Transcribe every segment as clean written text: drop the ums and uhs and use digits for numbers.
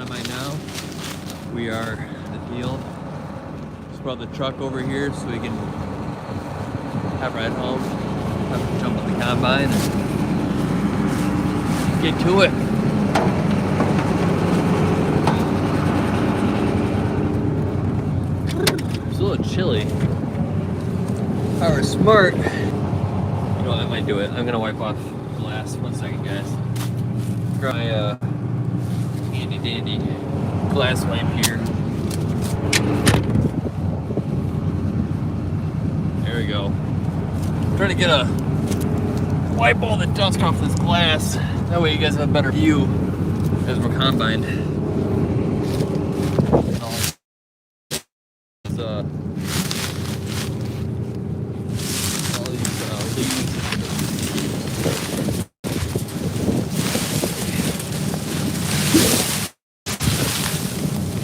semi now. We are in the field. Just brought the truck over here so we can have a ride home. Have to jump on the combine and get to it. It's a little chilly. If I were smart, you know what, I might do it. I'm gonna wipe off the glass. 1 second, guys. Grab my handy dandy glass wipe here. There we go. I'm trying to get wipe all the dust off this glass. That way you guys have a better view as we're combined. All these leaves.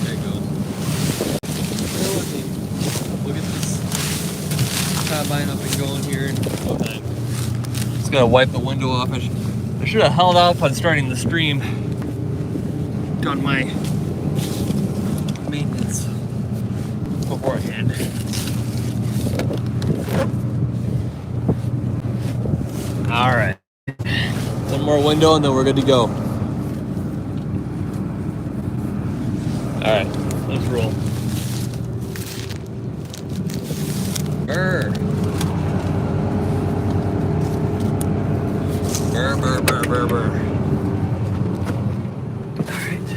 There it goes. Look at this combine up and going here in no time. Just gotta wipe the window off. I should have held off on starting the stream. Done my maintenance beforehand. All right. One more window and then we're good to go. All right, let's roll. Brr. Brr, brr, brr, brr, brr. All right.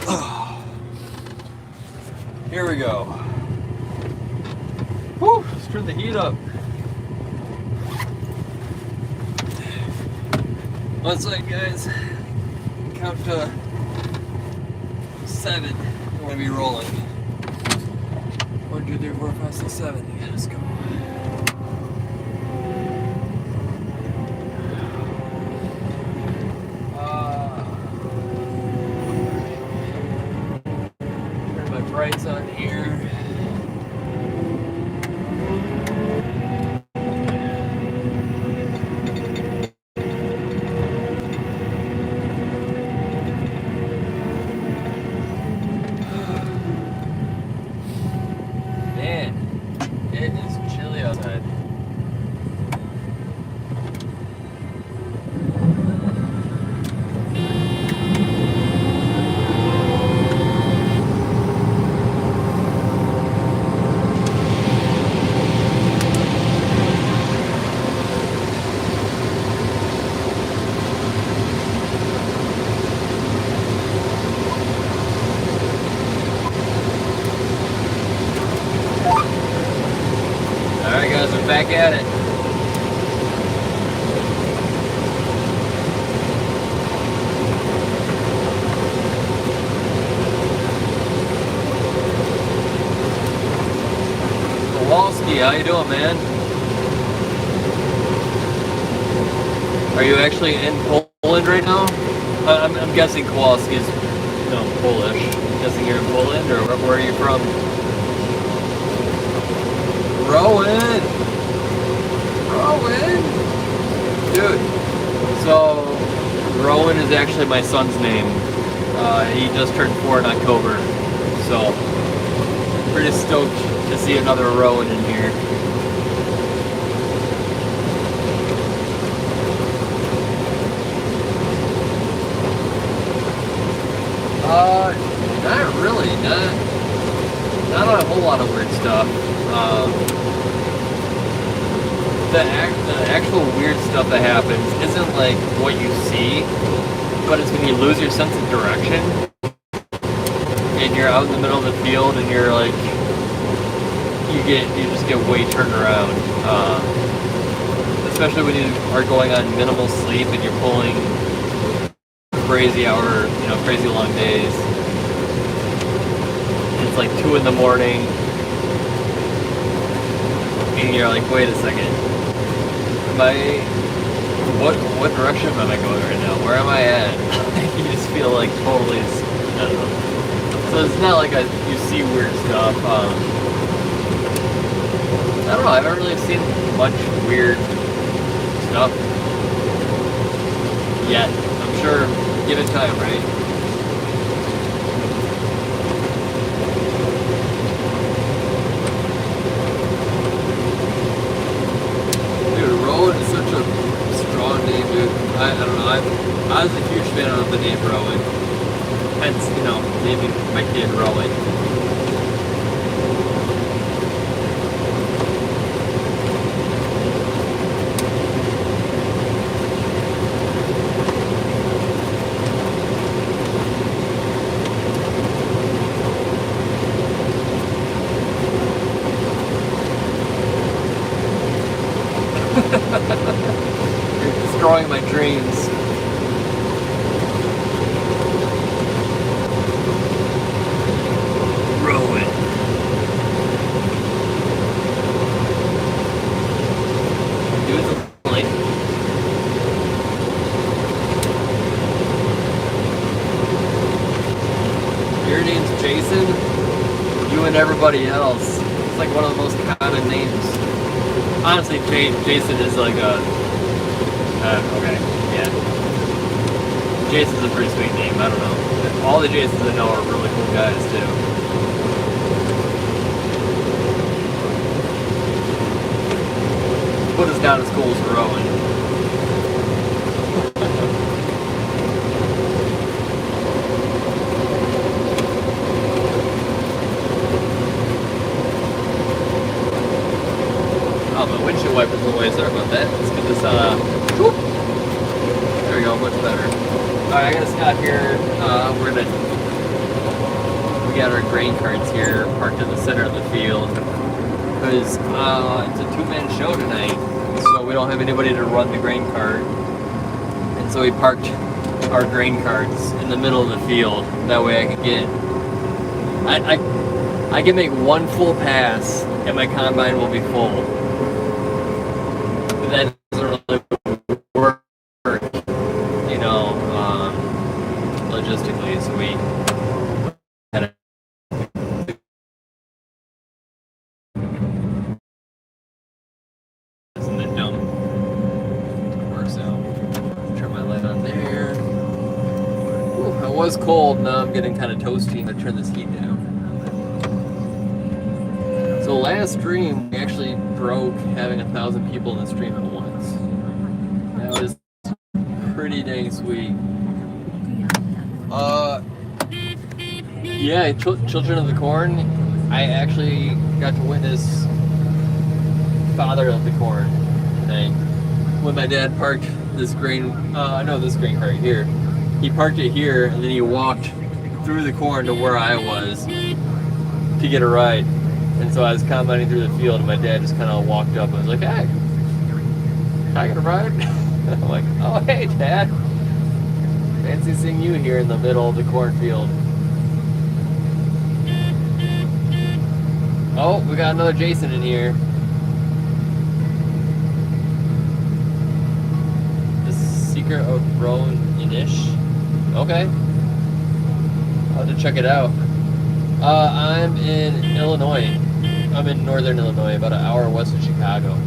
Oh. Here we go. Whew, let's turn the heat up. One second, guys. Count to 7. We're gonna be rolling. 1, 2, 3, 4, 5, 6, 7. Yeah, let's go. Turn my brights on here. It is chilly outside. Alright guys, we're back at it. Kowalski, how you doing, man? Are you actually in Poland right now? I'm guessing Kowalski is, Polish. I'm guessing you're in Poland, or where are you from? Rowan! Dude, so Rowan is actually my son's name. He just turned 4 in October, so pretty stoked to see another Rowan in here. Not really, not a whole lot of weird stuff. The actual weird stuff that happens isn't like what you see, but it's when you lose your sense of direction and you're out in the middle of the field and you're like, you just get way turned around. Especially when you are going on minimal sleep and you're pulling crazy long days. It's like 2 in the morning and you're like, wait a second. What direction am I going right now? Where am I at? You just feel like totally, I don't know. So it's not like you see weird stuff. I don't know, I haven't really seen much weird stuff yet. I'm sure Give it time, right? Dude, Rowan is such a strong name, dude. I don't know. I was a huge fan of the name Rowan. Hence, you know, naming my kid Rowan. You're destroying my dreams. Rowan. Dude's late. Your name's Jason? You and everybody else. It's like one of the most common names. Honestly, Jason is like a... okay, yeah. Jason's a pretty sweet name, I don't know. All the Jasons I know are really cool guys, too. Put us down as cool as Rowan. Oh, my windshield wipers are away. Sorry about that. Let's get this, whoop. There we go, much better. Alright, I gotta stop here. We got our grain carts here parked in the center of the field. Because, it's a two-man show tonight. So we don't have anybody to run the grain cart. And so we parked our grain carts in the middle of the field. That way I could get... I can make one full pass and my combine will be full. That doesn't really work, you know, logistically, so we had a in the dump. Works out. Turn my light on there. Ooh, I was cold, now I'm getting kind of toasty. I'm gonna turn this heat down. So last stream, we actually broke having 1,000 people in the stream at once. That was pretty dang sweet. Yeah, Children of the Corn, I actually got to witness Father of the Corn tonight. When my dad parked this grain cart here. He parked it here and then he walked through the corn to where I was to get a ride. And so I was combining through the field and my dad just kind of walked up and was like, hey, can I get a ride? I'm like, oh, hey, Dad. Fancy seeing you here in the middle of the cornfield. Oh, we got another Jason in here. The Secret of Rowan Inish. Okay. I'll have to check it out. I'm in Illinois. I'm in northern Illinois, about an hour west of Chicago.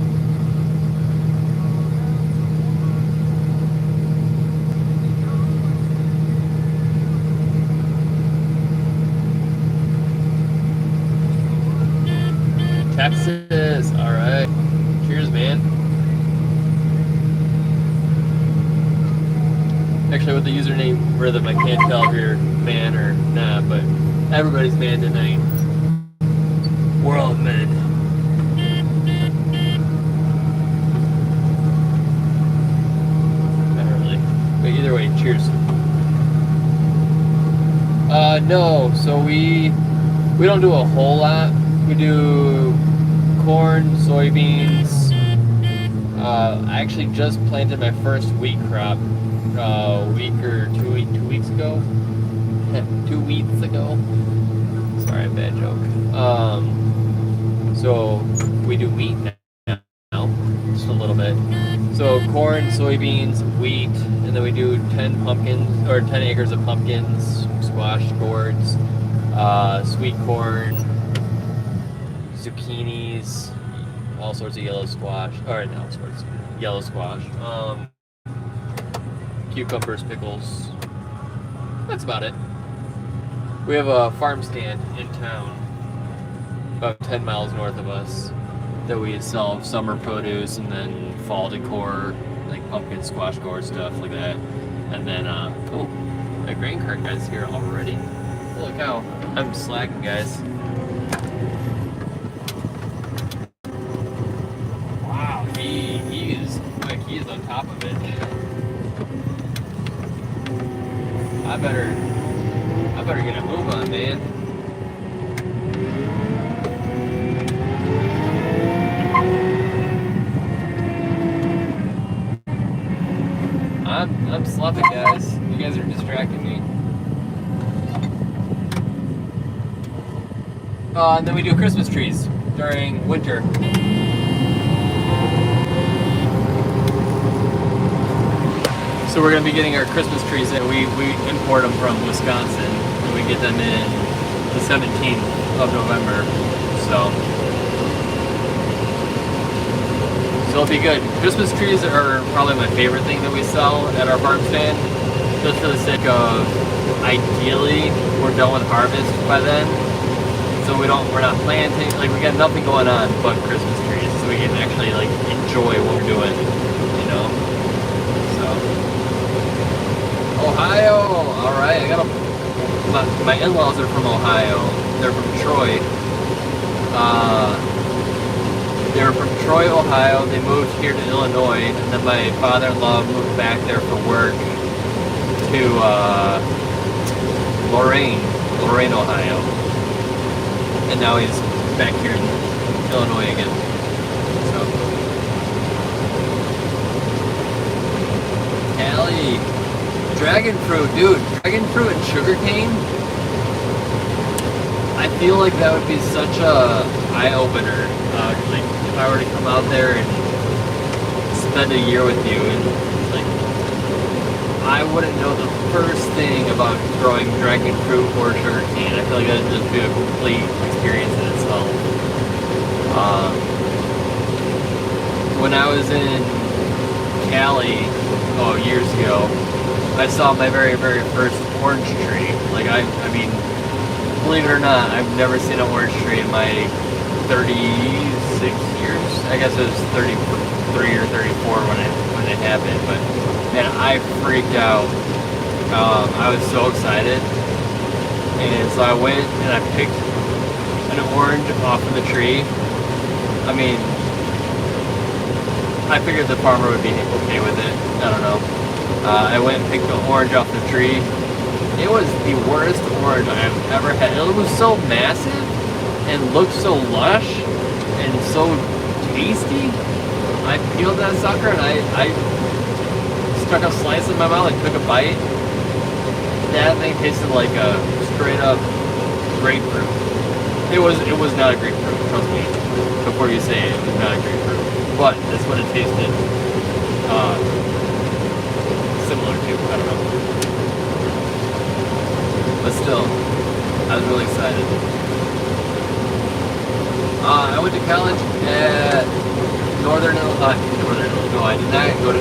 Texas, alright. Cheers, man. Actually, with the username Rhythm, I can't tell if you're man or not, but everybody's man tonight. We're all men. Not really. But either way, cheers. No, so we don't do a whole lot. We do corn, soybeans. I actually just planted my first wheat crop a week or 2 weeks ago. 2 weeks ago. Sorry, bad joke. So we do wheat now, just a little bit. So corn, soybeans, wheat, and then we do 10 pumpkins or 10 acres of pumpkins, squash, gourds, sweet corn, zucchinis, all sorts of yellow squash, or no, sorts, yellow squash, cucumbers, pickles, That's about it. We have a farm stand in town, about 10 miles north of us, that we sell summer produce and then fall decor, like pumpkin, squash gourd, stuff like that. And then, oh, the grain cart guy's here already. Holy cow. I'm slacking, guys. Wow, he is quick. He is on top of it. I better get a move on, man. I'm sloughing, guys. You guys are distracting me. And then we do Christmas trees during winter. So we're gonna be getting our Christmas trees in. We import them from Wisconsin, and we get them in the 17th of November. So it'll be good. Christmas trees are probably my favorite thing that we sell at our farm stand, just for the sake of, ideally, we're done with harvest by then. So we're not planting, like we got nothing going on but Christmas trees, so we can actually like enjoy what we're doing, you know? So, Ohio, all right, my in-laws are from Ohio. They're from Troy. They were from Troy, Ohio. They moved here to Illinois, and then my father-in-law moved back there for work to Lorain, Ohio. And now he's back here in Illinois again. So, Cali, dragon fruit, dude. Dragon fruit and sugarcane. I feel like that would be such a eye-opener. Like if I were to come out there and spend a year with you, and like I wouldn't know the first thing about growing dragon fruit or sugarcane. I feel like that'd just be a complete experience in itself. When I was in Cali, years ago, I saw my very, very first orange tree. Like I mean, believe it or not, I've never seen an orange tree in my 36 years. I guess it was 33 or 34 when it happened, but man, I freaked out. I was so excited, and so I went and I picked an orange off of the tree. I mean, I figured the farmer would be okay with it. I don't know. I went and picked the orange off the tree. It was the worst orange I've ever had. It was so massive and looked so lush and so tasty. I peeled that sucker and I stuck a slice in my mouth and took a bite. That thing tasted like a straight up grapefruit. It was not a grapefruit, trust me. Before you say it, it was not a grapefruit. But that's what it tasted similar to. I don't know. But still, I was really excited. I went to college at Northern Illinois. I did not go to.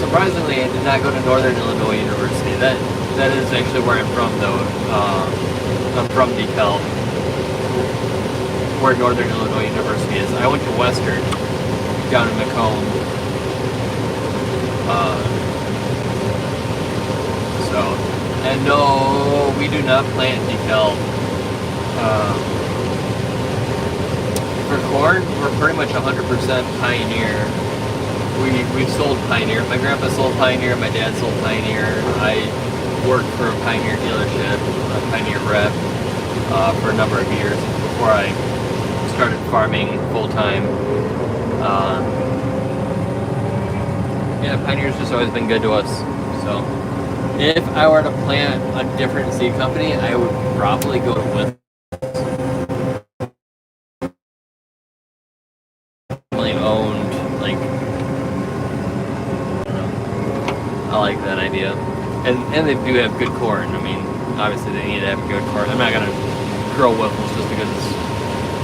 Surprisingly, I did not go to Northern Illinois University. That is actually where I'm from, though. I'm from DeKalb, where Northern Illinois University is. I went to Western down in Macomb. And no, we do not plant DeKalb. For corn, we're pretty much 100% Pioneer. We've sold Pioneer. My grandpa sold Pioneer. My dad sold Pioneer. I worked for a Pioneer dealership, a Pioneer rep, for a number of years before I started farming full time. Yeah, Pioneer's just always been good to us. So, if I were to plant a different seed company, I would probably go with family-owned. Like, I don't know. I like that idea, and they do have good corn. I mean, obviously they need to have good corn. I'm not gonna grow Wiffles just because it's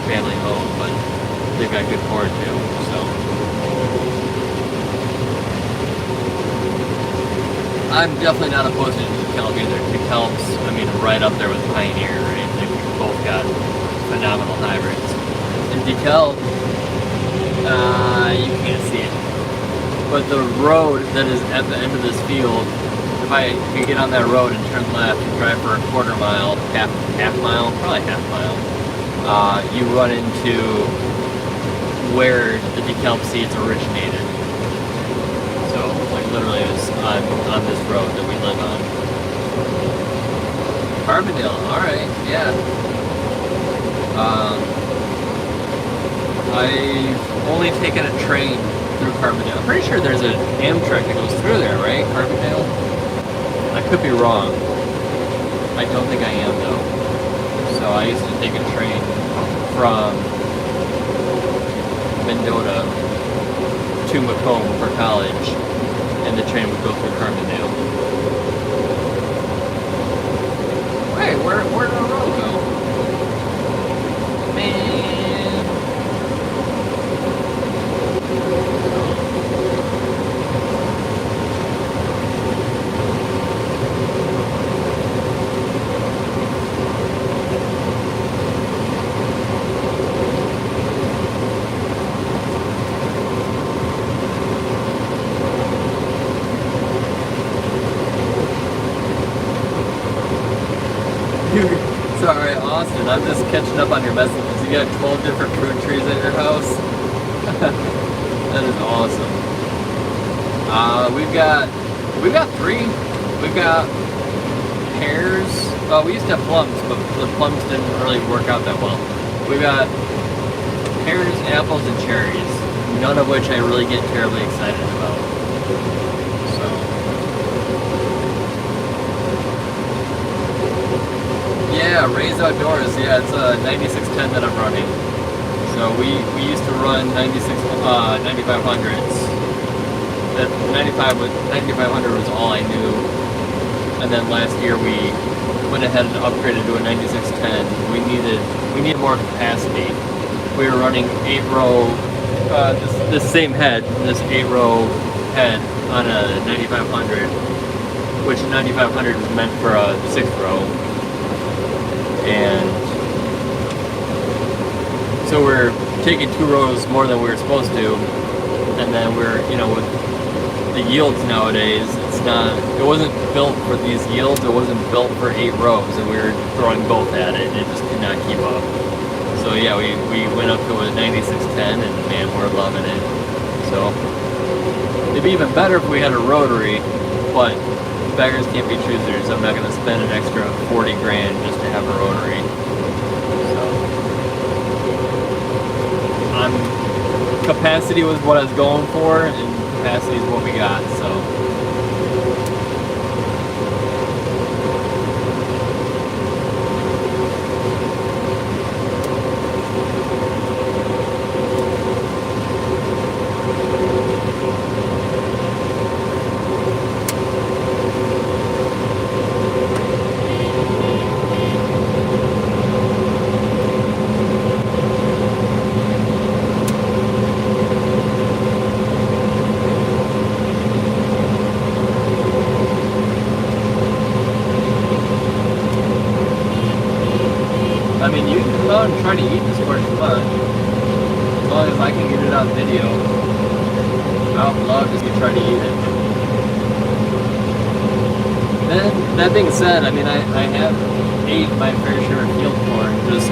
family-owned, but they've got good corn too. So. I'm definitely not opposed to DeKalb either. DeKalb's, I mean, right up there with Pioneer, right? They've both got phenomenal hybrids. And DeKalb, you can't see it, but the road that is at the end of this field, if you get on that road and turn left and drive for a quarter mile, half mile, probably half mile, you run into where the DeKalb seeds originated. So, like, literally it's on this road that we live on. Carbondale, alright, yeah. I've only taken a train through Carbondale. I'm pretty sure there's an Amtrak that goes through there, right? Carbondale? I could be wrong. I don't think I am, though. So I used to take a train from Mendota to Macomb for college, and the train would go through Carbondale. Hey, where'd our road go? Man. Sorry, Austin, I'm just catching up on your messages. You got 12 different fruit trees at your house? That is awesome. We've got 3. We've got pears. We used to have plums, but the plums didn't really work out that well. We've got pears, apples, and cherries, none of which I really get terribly excited about. Yeah, Raised Outdoors. Yeah, it's a 9610 that I'm running. So we used to run 9500s. That 9500 was all I knew. And then last year we went ahead and upgraded to a 9610. We needed more capacity. We were running 8-row, this same head, this 8-row head on a 9500, which 9500 is meant for a 6-row. And so we're taking 2 rows more than we were supposed to, and then we're, with the yields nowadays, it wasn't built for these yields, it wasn't built for 8 rows, and we were throwing both at it, and it just could not keep up. So yeah, we went up to a 9610, and man, we're loving it. So it'd be even better if we had a rotary, but beggars can't be choosers. I'm not going to spend an extra 40 grand just to have a rotary. So capacity was what I was going for, and capacity is what we got. So I mean, you can come out and try to eat this for fun. As long as I can get it on video. I would love to try to eat it. Then, that being said, I mean, I have ate my fair share of field corn, just,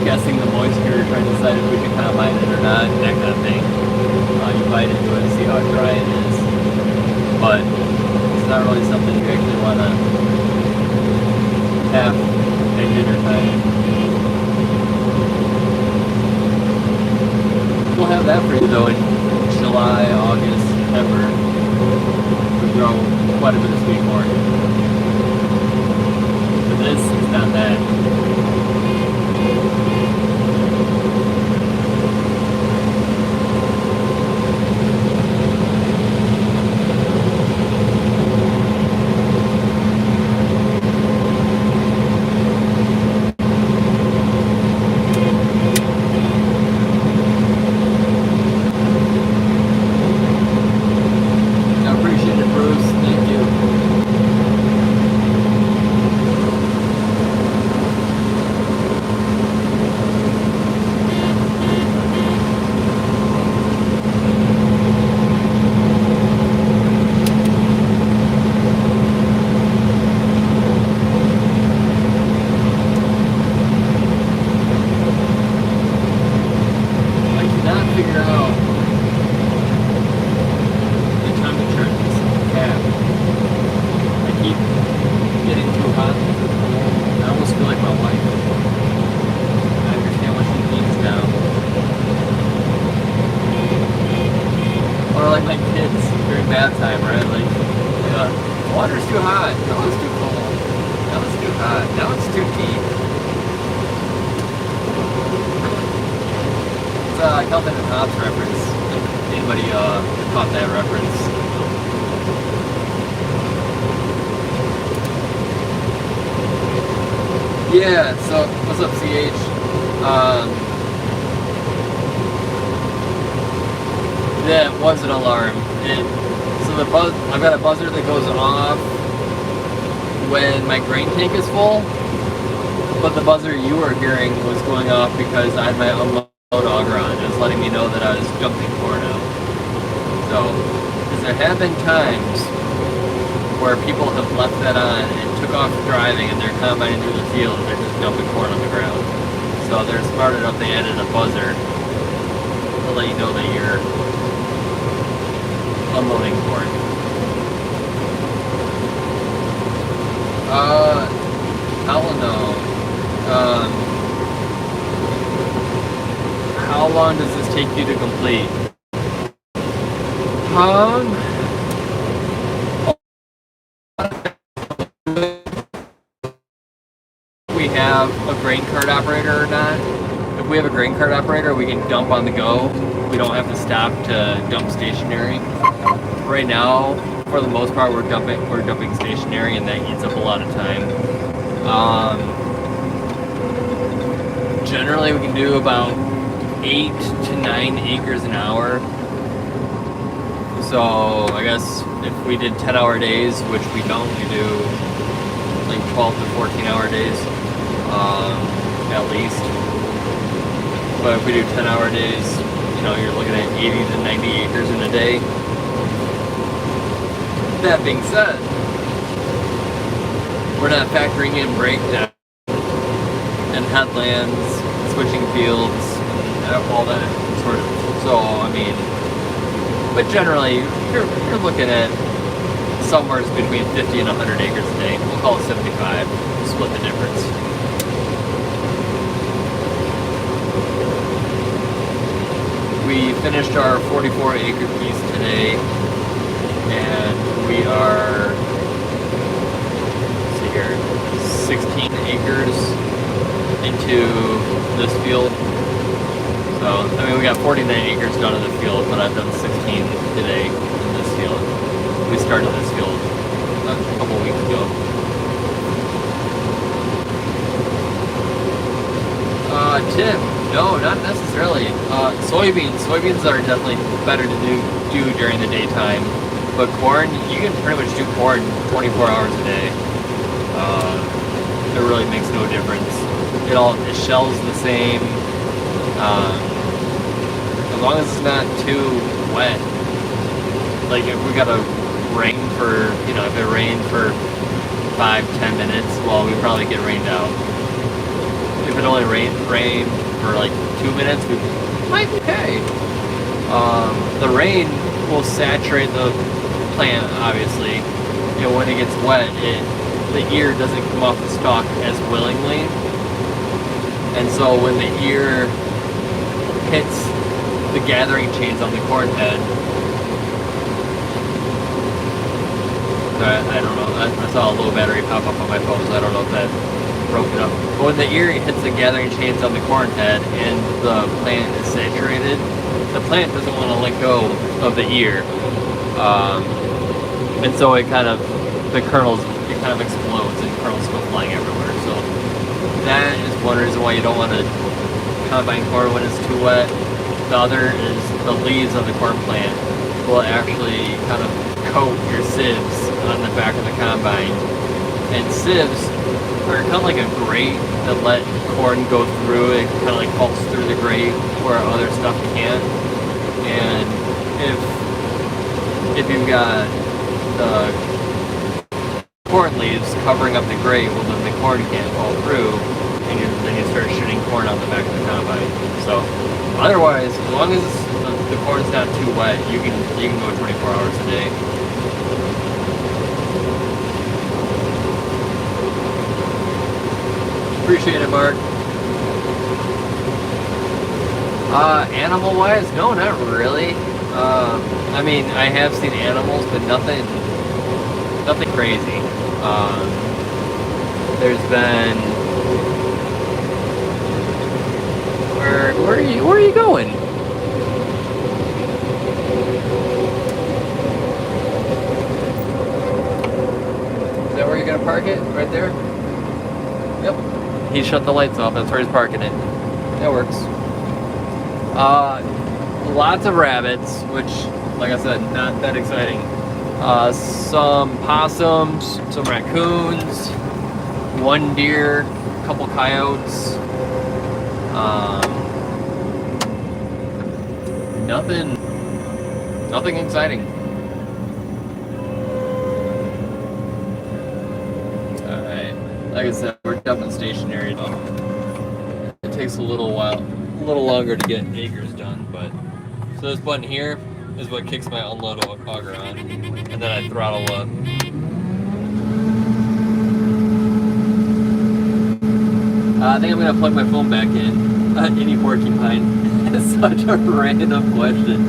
guessing the moisture, trying to decide if we should kind of bite it or not, that kind of thing. You bite into it and see how dry it is. But it's not really something you actually want to have at dinner time. We'll have that for you though in July, August, September. We grow quite a bit of sweet corn. But this is not that. like, water's too hot, no, it's too cold, no, it's too hot, no, it's too deep. It's a Calvin and Hobbes reference. If anybody caught that reference. Yeah, so what's up, CH? That was an alarm. So I've got a buzzer that goes off when my grain tank is full, but the buzzer you were hearing was going off because I had my unload auger on. It was letting me know that I was dumping corn out. So, because there have been times where people have left that on and took off driving and they're combining through the field and they're just dumping corn on the ground. So they're smart enough, they added a buzzer to let you know that you're unloading corn. I don't know. How long does this take you to complete? We have a grain cart operator or not. If we have a grain cart operator, we can dump on the go. We don't have to stop to dump stationary. Right now, for the most part, we're dumping stationary, and that eats up a lot of time. Generally, we can do about 8 to 9 acres an hour. So I guess if we did 10-hour days, which we don't, we do like 12 to 14-hour days, at least. But if we do 10-hour days, you know, you're looking at 80 to 90 acres in a day. That being said, we're not factoring in breakdown and headlands, switching fields, and all that sort of. So I mean, but generally, you're looking at somewhere between 50 and 100 acres a day. We'll call it 75. We'll split the difference. We finished our 44-acre piece today, and we are, let's see here, 16 acres into this field. So, I mean, we got 49 acres done in the field, but I've done 16 today in this field. We started this field a couple weeks ago. Tip, no, not necessarily. Soybeans are definitely better to do during the daytime, but corn, you can pretty much do corn 24 hours a day. It really makes no difference. It shells the same. As long as it's not too wet. Like if we got a rain for, you know, if it rained for 5-10 minutes, well, we probably get rained out. If it only rained for like 2 minutes, we might be okay. The rain will saturate the plant, obviously. You know, when it gets wet, the ear doesn't come off the stalk as willingly. And so when the ear hits the gathering chains on the corn head, I don't know, I saw a low battery pop up on my phone, so I don't know if that broke it up. But when the ear hits the gathering chains on the corn head and the plant is saturated, the plant doesn't want to let go of the ear. And so it kind of explodes and kernels go flying everywhere. So that is one reason why you don't want to combine corn when it's too wet. The other is the leaves on the corn plant will actually kind of coat your sieves on the back of the combine. And sieves are kind of like a grate that let corn go through. It kind of like pulps through the grate where other stuff can't. And if you've got the corn leaves covering up the grate, well then the corn can't fall through, and then you start shooting corn on the back of the combine. So otherwise, as long as the corn's not too wet, you can go 24 hours a day. Appreciate it, Mark. Animal-wise, no, not really. I mean, I have seen animals, but nothing nothing crazy. There's been where are you going? Is that where you're gonna park it? Right there? Yep. He shut the lights off. That's where he's parking it. That works. Lots of rabbits, which, like I said, not that exciting. Some possums, some raccoons, one deer, a couple coyotes. Nothing exciting. Alright. Like I said, we're dumping stationary though. It takes a little longer to get acres done, but so this button here is what kicks my unload auger on, and then I throttle up. I think I'm gonna plug my phone back in. Any porcupine? Such a random question.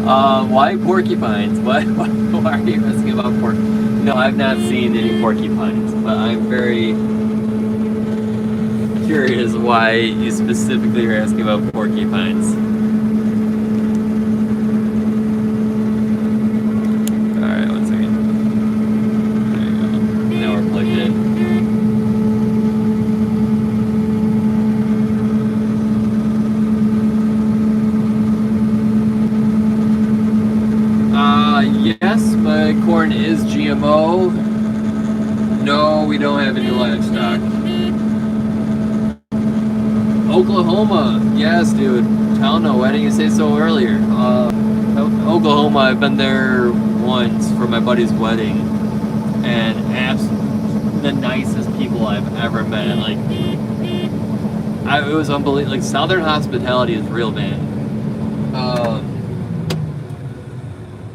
Why porcupines? Why are you asking about porcupines? No, I've not seen any porcupines, but I'm very curious why you specifically are asking about porcupines. Alright, 1 second. There you go. Now we're plugged in. Yes, my corn is GMO. No, we don't have any livestock. Oklahoma, yes, dude. Hell no, why didn't you say so earlier? Oklahoma, I've been there once for my buddy's wedding, and the nicest people I've ever met. Like, it was unbelievable. Like, Southern hospitality is real, man.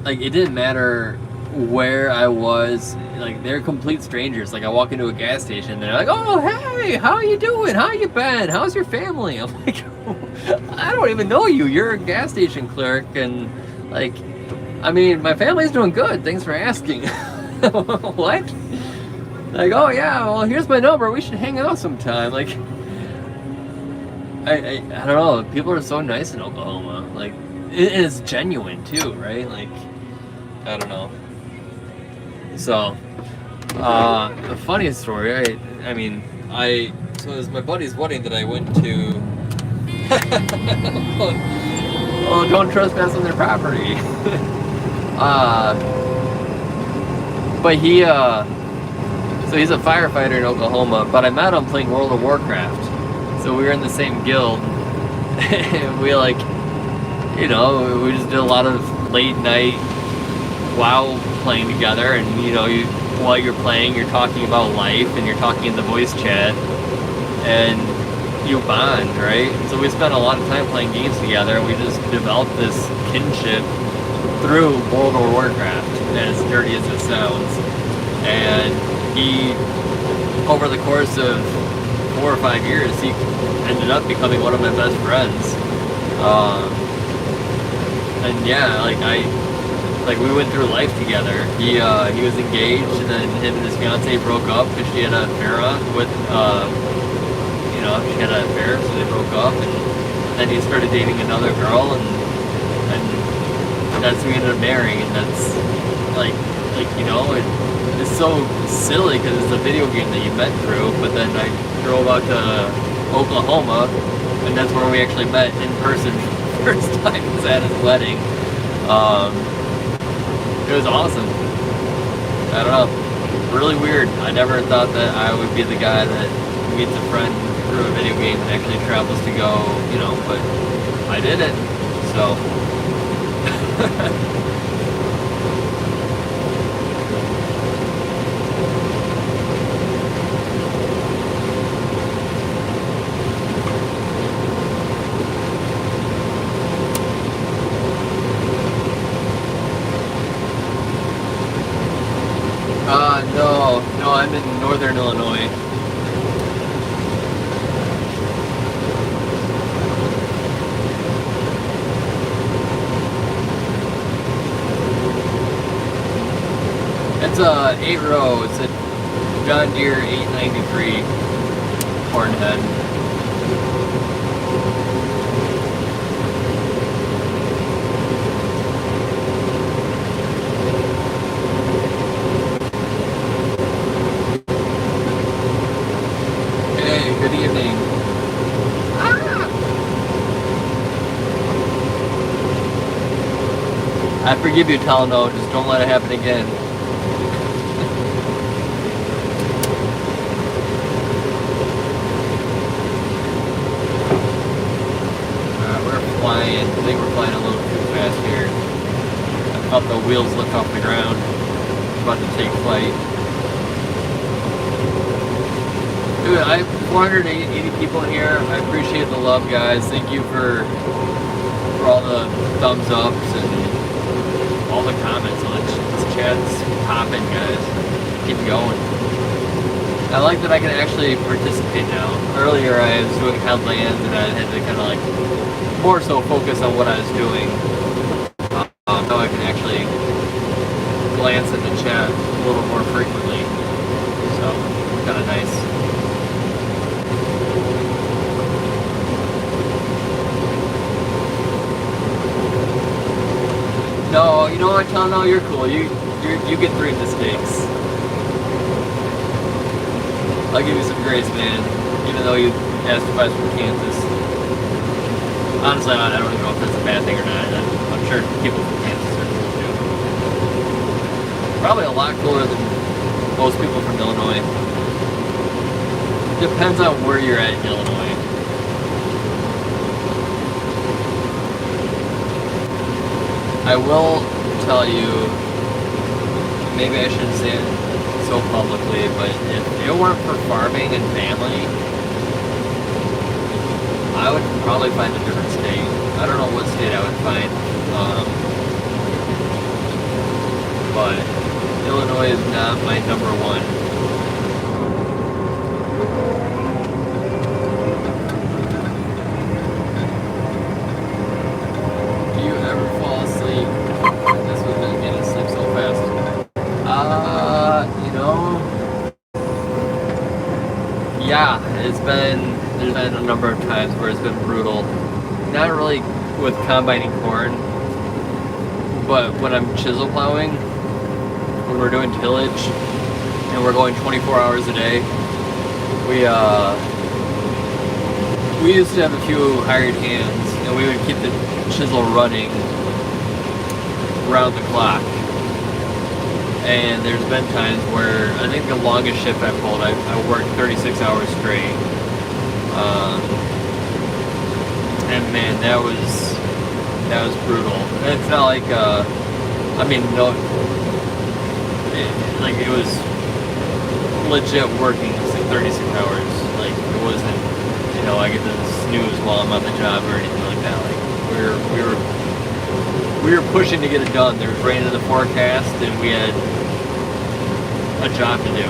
Like, it didn't matter where I was, like, they're complete strangers. Like, I walk into a gas station, they're like, oh, hey, how you doing? How you been? How's your family? I'm like, I don't even know you. You're a gas station clerk, and, like, I mean, my family's doing good. Thanks for asking. What? Like, oh, yeah, well, here's my number. We should hang out sometime. Like, I don't know. People are so nice in Oklahoma. Like, it is genuine, too, right? Like, I don't know. So, the funniest story, so it was my buddy's wedding that I went to. Oh, don't trespass on their property. But so he's a firefighter in Oklahoma, but I met him playing World of Warcraft. So we were in the same guild, and we we just did a lot of late night WoW playing together, and while you're playing, you're talking about life, and you're talking in the voice chat, and you bond, right? So we spent a lot of time playing games together, and we just developed this kinship through World of Warcraft, as dirty as it sounds. And he, over the course of 4 or 5 years, he ended up becoming one of my best friends. And yeah, we went through life together. He was engaged, and then him and his fiance broke up because she had an affair with, she had an affair, so they broke up, and then he started dating another girl, and that's who he ended up marrying, and that's, it's so silly because it's a video game that you met through, but then I drove out to Oklahoma, and that's where we actually met in person first time. Was at his wedding. It was awesome. I don't know. Really weird. I never thought that I would be the guy that meets a friend through a video game and actually travels to go, but I did it. So. No, I'm in northern Illinois. It's a 8-row. It's a John Deere 893 corn head. Hey, good evening. I forgive you, Talano. Just don't let it happen again. We're flying. I think we're flying a little too fast here. I felt the wheels lift off the ground. About to take flight. Dude, I have 480 people in here. I appreciate the love, guys. Thank you for all the thumbs ups and all the comments. All the chat's popping, guys. Keep going. I like that I can actually participate now. Earlier I was doing headlands and I had to kind of like more so focus on what I was doing. Now I can actually glance at the chat a little more frequently. So, kind of nice. No, you know what, Tom? No, you're cool. You get 3 mistakes. I'll give you some grace, man. Even though you asked if I was from Kansas. Honestly, I don't even know if that's a bad thing or not. I'm sure people from Kansas are cool too. Probably a lot cooler than most people from Illinois. Depends on where you're at in Illinois. I will tell you, maybe I shouldn't say it so publicly, but if it weren't for farming and family, I would probably find a different state. I don't know what state I would find, but Illinois is not my number one. Yeah, there's been a number of times where it's been brutal. Not really with combining corn, but when I'm chisel plowing, when we're doing tillage, and we're going 24 hours a day, we used to have a few hired hands, and we would keep the chisel running around the clock. And there's been times where I think the longest shift I've pulled, I worked 36 hours straight. And man, that was brutal. And it's not like, I mean, no, it was legit working. It's like 36 hours. Like it wasn't, I get to snooze while I'm on the job or anything like that. Like we were pushing to get it done. There was rain in the forecast, and we had a job to do,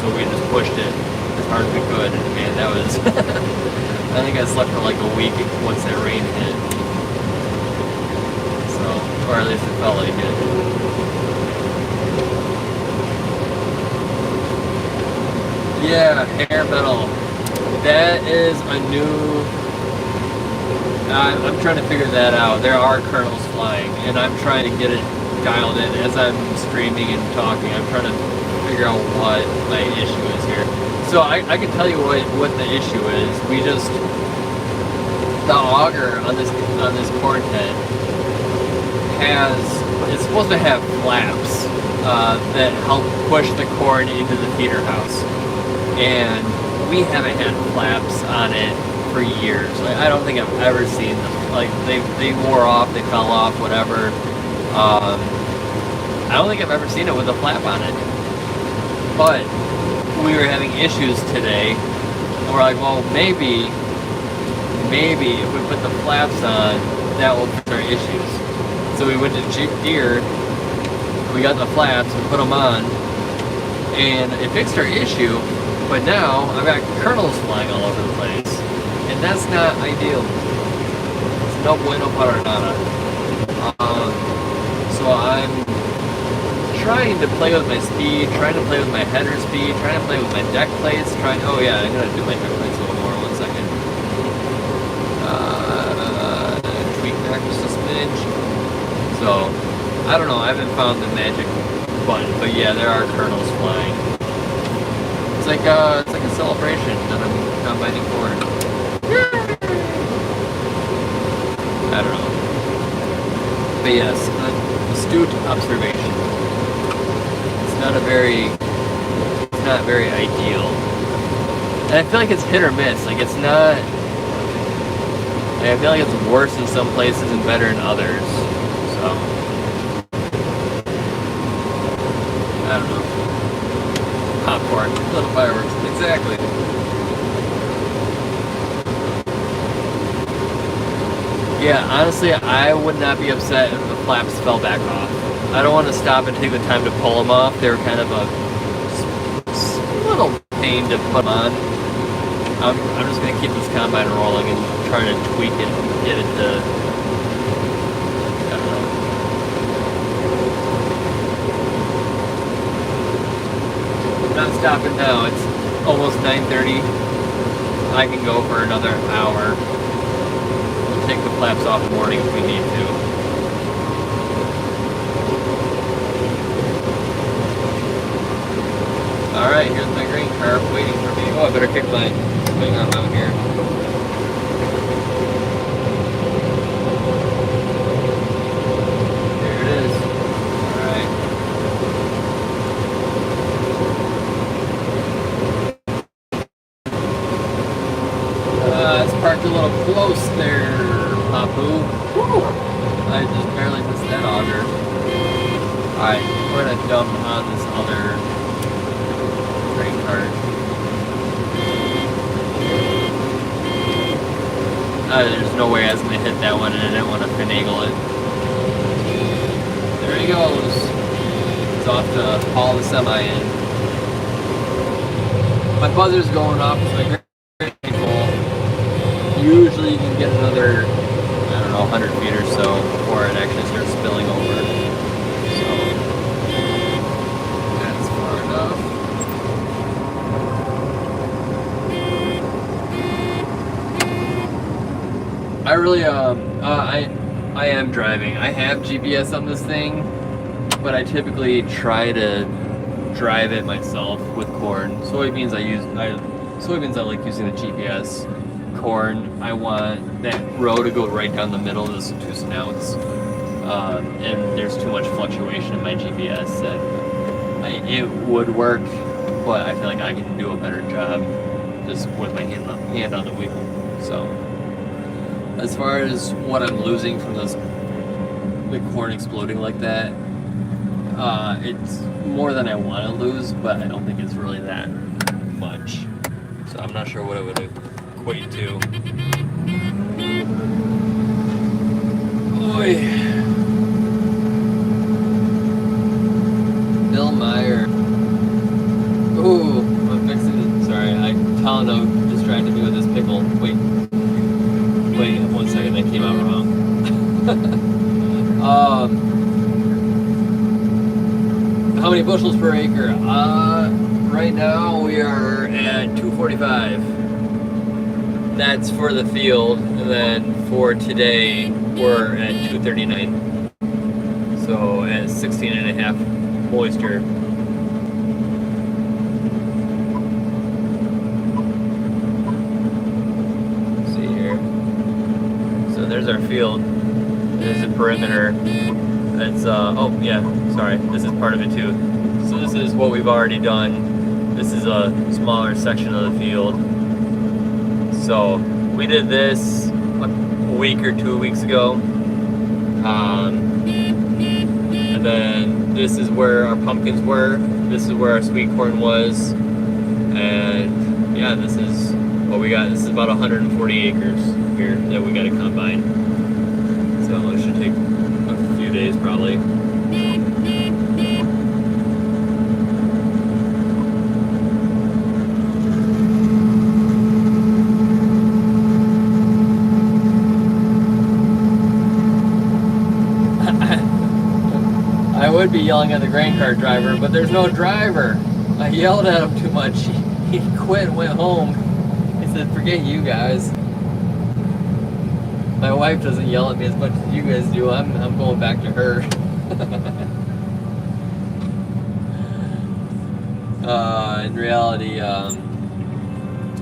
so we just pushed it as hard as we could. And man, that was I think I slept for like a week once that rain hit. So, or at least it felt like it. Yeah, hair metal. That is a new. I'm trying to figure that out. There are kernels flying, and I'm trying to get it dialed in as I'm streaming and talking. I'm trying to figure out what my issue is here. So I can tell you what the issue is. The auger on this corn head it's supposed to have flaps that help push the corn into the feeder house, and we haven't had flaps on it for years. Like, I don't think I've ever seen them. Like they wore off, they fell off, whatever. I don't think I've ever seen it with a flap on it. But we were having issues today, and we're like, well, maybe if we put the flaps on, that will fix our issues. So we went to Deere, we got the flaps, we put them on, and it fixed our issue. But now I've got kernels flying all over the place, and that's not ideal. It's no bueno para nada. So I'm trying to play with my speed, trying to play with my header speed, trying to play with my deck plates, oh yeah, I'm gonna do my deck plates a little more, 1 second. Tweak back just a smidge. So, I don't know, I haven't found the magic button, but yeah, there are kernels flying. It's like a celebration that I'm combining corn. I don't know. But yes, astute observation. It's not very ideal. And I feel like it's hit or miss. Like it's not, I feel like it's worse in some places and better in others. So, I don't know. Popcorn, little fireworks, exactly. Yeah, honestly, I would not be upset if the flaps fell back off. I don't want to stop and take the time to pull them off. They were kind of a little pain to put them on. I'm just going to keep this combine rolling and try to tweak it and get it to, I don't know. I'm not stopping now. It's almost 9:30. I can go for another hour. Take the flaps off in the morning if we need to. Alright, here's my grain car waiting for me. Oh, I better kick my thing on out here. There it is. Alright. It's parked a little close there. Papu. Woo! I just barely missed that auger. Alright, we're gonna dump on this other grain cart. There's no way I was gonna hit that one and I didn't want to finagle it. There he goes. It's off to haul the semi in. My buzzer's going off with my grain full. Usually you can get another 100 feet or so before it actually starts spilling over. So that's far enough. I really I am driving. I have GPS on this thing, but I typically try to drive it myself with corn. Soybeans I like using the GPS. Corn, I want that row to go right down the middle of the two snouts, and there's too much fluctuation in my GPS that it would work, but I feel like I can do a better job just with my hand on the wheel. So as far as what I'm losing from the corn exploding like that, it's more than I want to lose, but I don't think it's really that much. So I'm not sure what it would equate to. Boy. Bill Meyer. Ooh, I'm fixing it. Sorry, Talano distracted me with this pickle. Wait, 1 second, that came out wrong. How many bushels per acre? Right now we are at 245. That's for the field, and then for today we're at 239. So at 16.5 moisture. Let's see here. So there's our field. There's the perimeter. It's oh yeah, sorry. This is part of it too. So this is what we've already done. This is a smaller section of the field. So we did this a week or 2 weeks ago, and then this is where our pumpkins were, this is where our sweet corn was, and yeah, this is what we got. This is about 140 acres here that we got to combine, so it should take a few days probably. would be yelling at the grain cart driver, but there's no driver. I yelled at him too much. He quit and went home. He said, forget you guys. My wife doesn't yell at me as much as you guys do. I'm going back to her.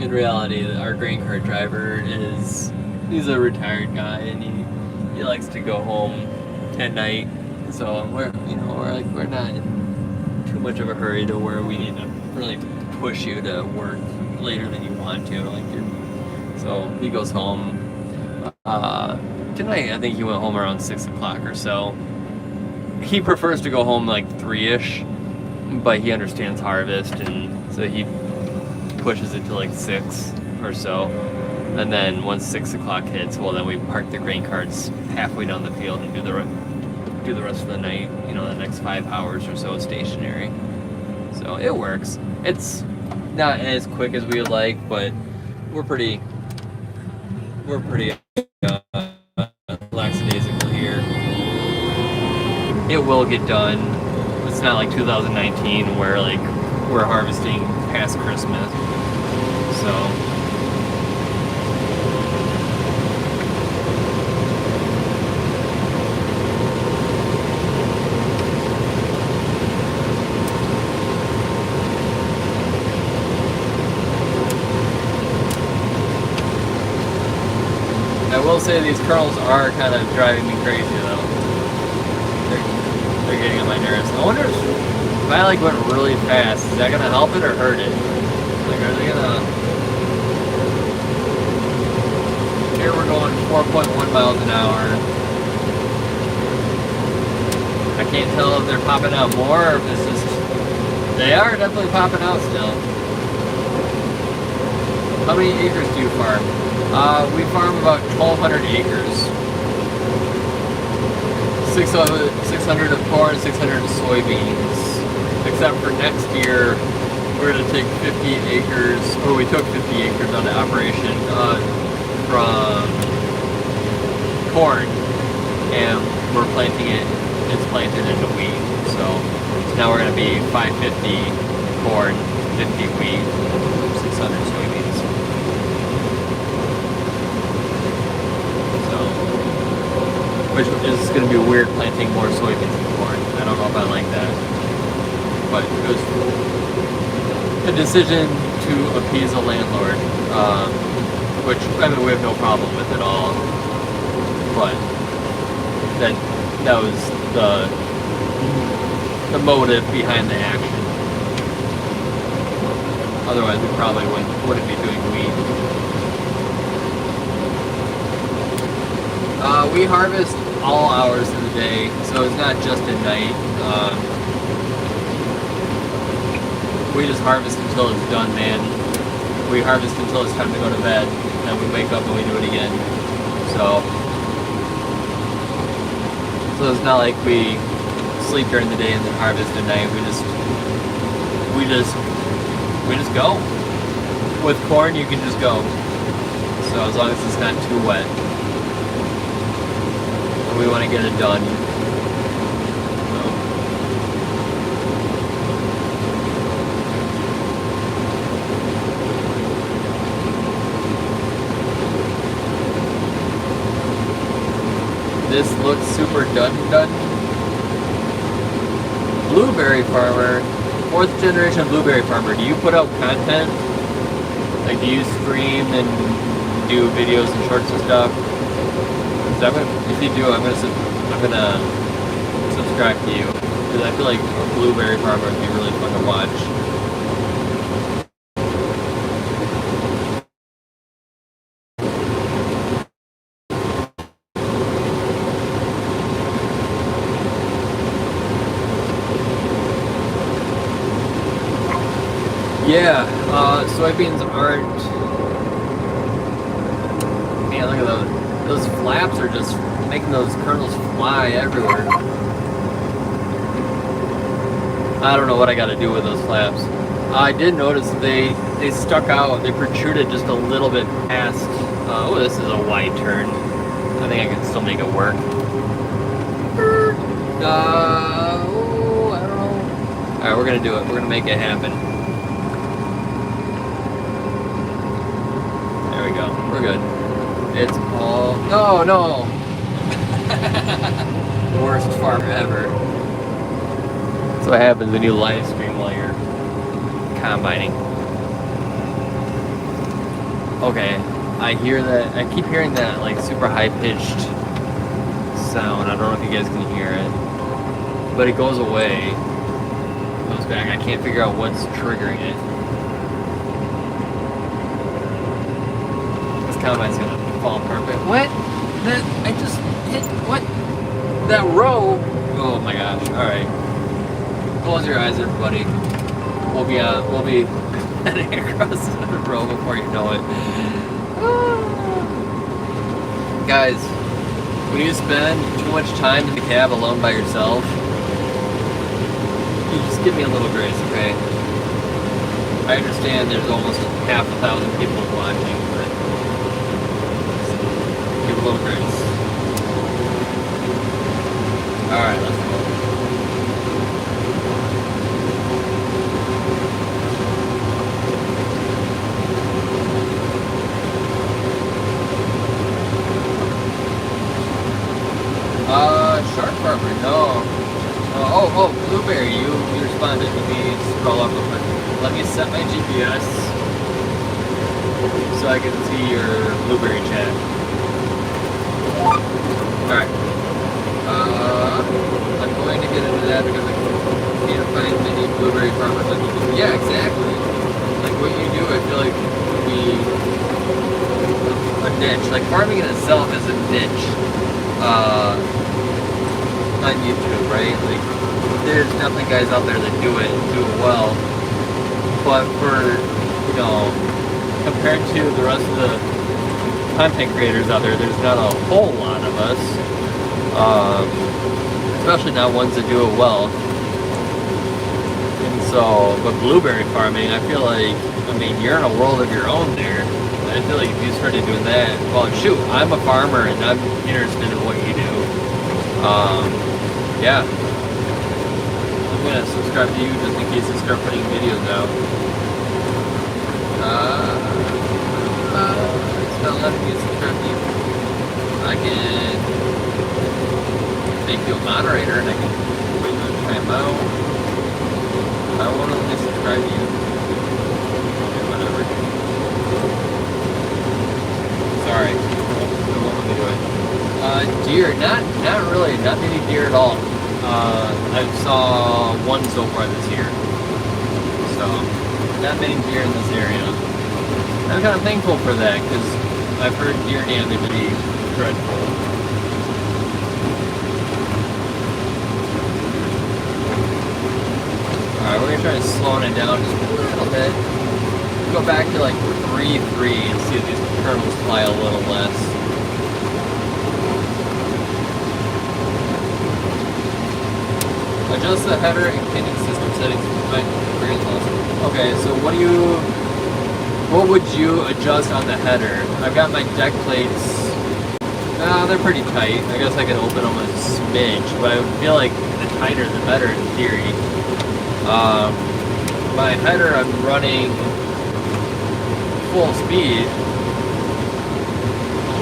In reality, our grain cart driver he's a retired guy, and he likes to go home at night. So we're not in too much of a hurry to where we need to really push you to work later than you want to. So he goes home. Tonight I think he went home around 6 o'clock or so. He prefers to go home like 3-ish, but he understands harvest, and so he pushes it to like 6 or so. And then once 6 o'clock hits, well, then we park the grain carts halfway down the field and do the rest of the night, the next 5 hours or so stationary. So it works. It's not as quick as we would like, but we're pretty lackadaisical here. It will get done. It's not like 2019 where like we're harvesting past Christmas. So I will say these kernels are kind of driving me crazy though. They're getting on my nerves. I wonder if I like went really fast, is that gonna help it or hurt it? Like, are they gonna? Here we're going 4.1 miles an hour. I can't tell if they're popping out more or if it's just. They are definitely popping out still. How many acres do you farm? We farm about 1,200 acres. 600 of corn, 600 of soybeans. Except for next year, we're going to take 50 acres, or we took 50 acres on the operation from corn, and we're planting it. It's planted into wheat. So now we're going to be 550 corn, 50 wheat, 600 soybeans. Which is going to be weird planting more soybeans than corn. I don't know if I like that. But it was a decision to appease a landlord, which, I mean, we have no problem with at all. But that was the motive behind the action. Otherwise, we probably wouldn't be doing wheat. We harvest all hours of the day, so it's not just at night. We just harvest until it's done, man. We harvest until it's time to go to bed, and we wake up and we do it again. So it's not like we sleep during the day and then harvest at night. We just go. With corn, you can just go. So as long as it's not too wet. We want to get it done. This looks super done. Blueberry farmer, 4th generation blueberry farmer. Do you put out content? Like, do you stream and do videos and shorts and stuff? If you do, I'm gonna subscribe to you, because I feel like a blueberry farmer would be really fun to watch. Yeah, soybeans aren't. Man, look at those. Those flaps are just making those kernels fly everywhere. I don't know what I got to do with those flaps. I did notice they stuck out. They protruded just a little bit past. Oh, this is a wide turn. I think I can still make it work. Alright, we're gonna do it. We're gonna make it happen. There we go. We're good. It's all... No, no! Worst farm ever. That's what happens when you live stream while you're combining. Okay, I hear that. I keep hearing that like super high pitched sound. I don't know if you guys can hear it, but it goes away, goes back. I can't figure out what's triggering it. This combine's gonna fall apart. But what? That I just hit what? That row? Oh my gosh! All right, close your eyes, everybody. We'll be heading across the row before you know it. Guys, when you spend too much time in the cab alone by yourself, you just give me a little grace, okay? I understand there's almost 500,000 people watching, but give a little grace. Alright, let's go. Shark Farmer, no. Oh, Blueberry, you responded. Let me scroll up real quick. Let me set my GPS so I can see your Blueberry chat. Alright. I'm going to get into that because I can't find many Blueberry farmers like you do. Yeah, exactly. Like what you do, I feel like would be a niche. Like farming in itself is a niche. On YouTube, right? Like, there's definitely guys out there that do it well. But for, you know, compared to the rest of the content creators out there, there's not a whole lot of us. Especially not ones that do it well. And so, but blueberry farming, I feel like, I mean, you're in a world of your own there. I feel like if you started doing that, well, shoot, I'm a farmer and I'm interested in what you do. Yeah. I'm gonna subscribe to you just in case you start putting videos out. It's not letting me subscribe to you. I can make you a moderator and I can put you in time out. I won't let me subscribe to you. Okay, whatever. Sorry. I won't let me do it. Deer, not really, not many deer at all. I saw one so far this year. So, not many deer in this area. I'm kind of thankful for that, because I've heard deer damage be dreadful. Alright, we're going to try slowing it down just a little bit. Go back to like 3.3 and see if these kernels fly a little less. Adjust the header and pinning system settings to prevent grain loss. Okay, so what would you adjust on the header? I've got my deck plates. They're pretty tight. I guess I could open them a smidge, but I feel like the tighter the better in theory. My header I'm running full speed.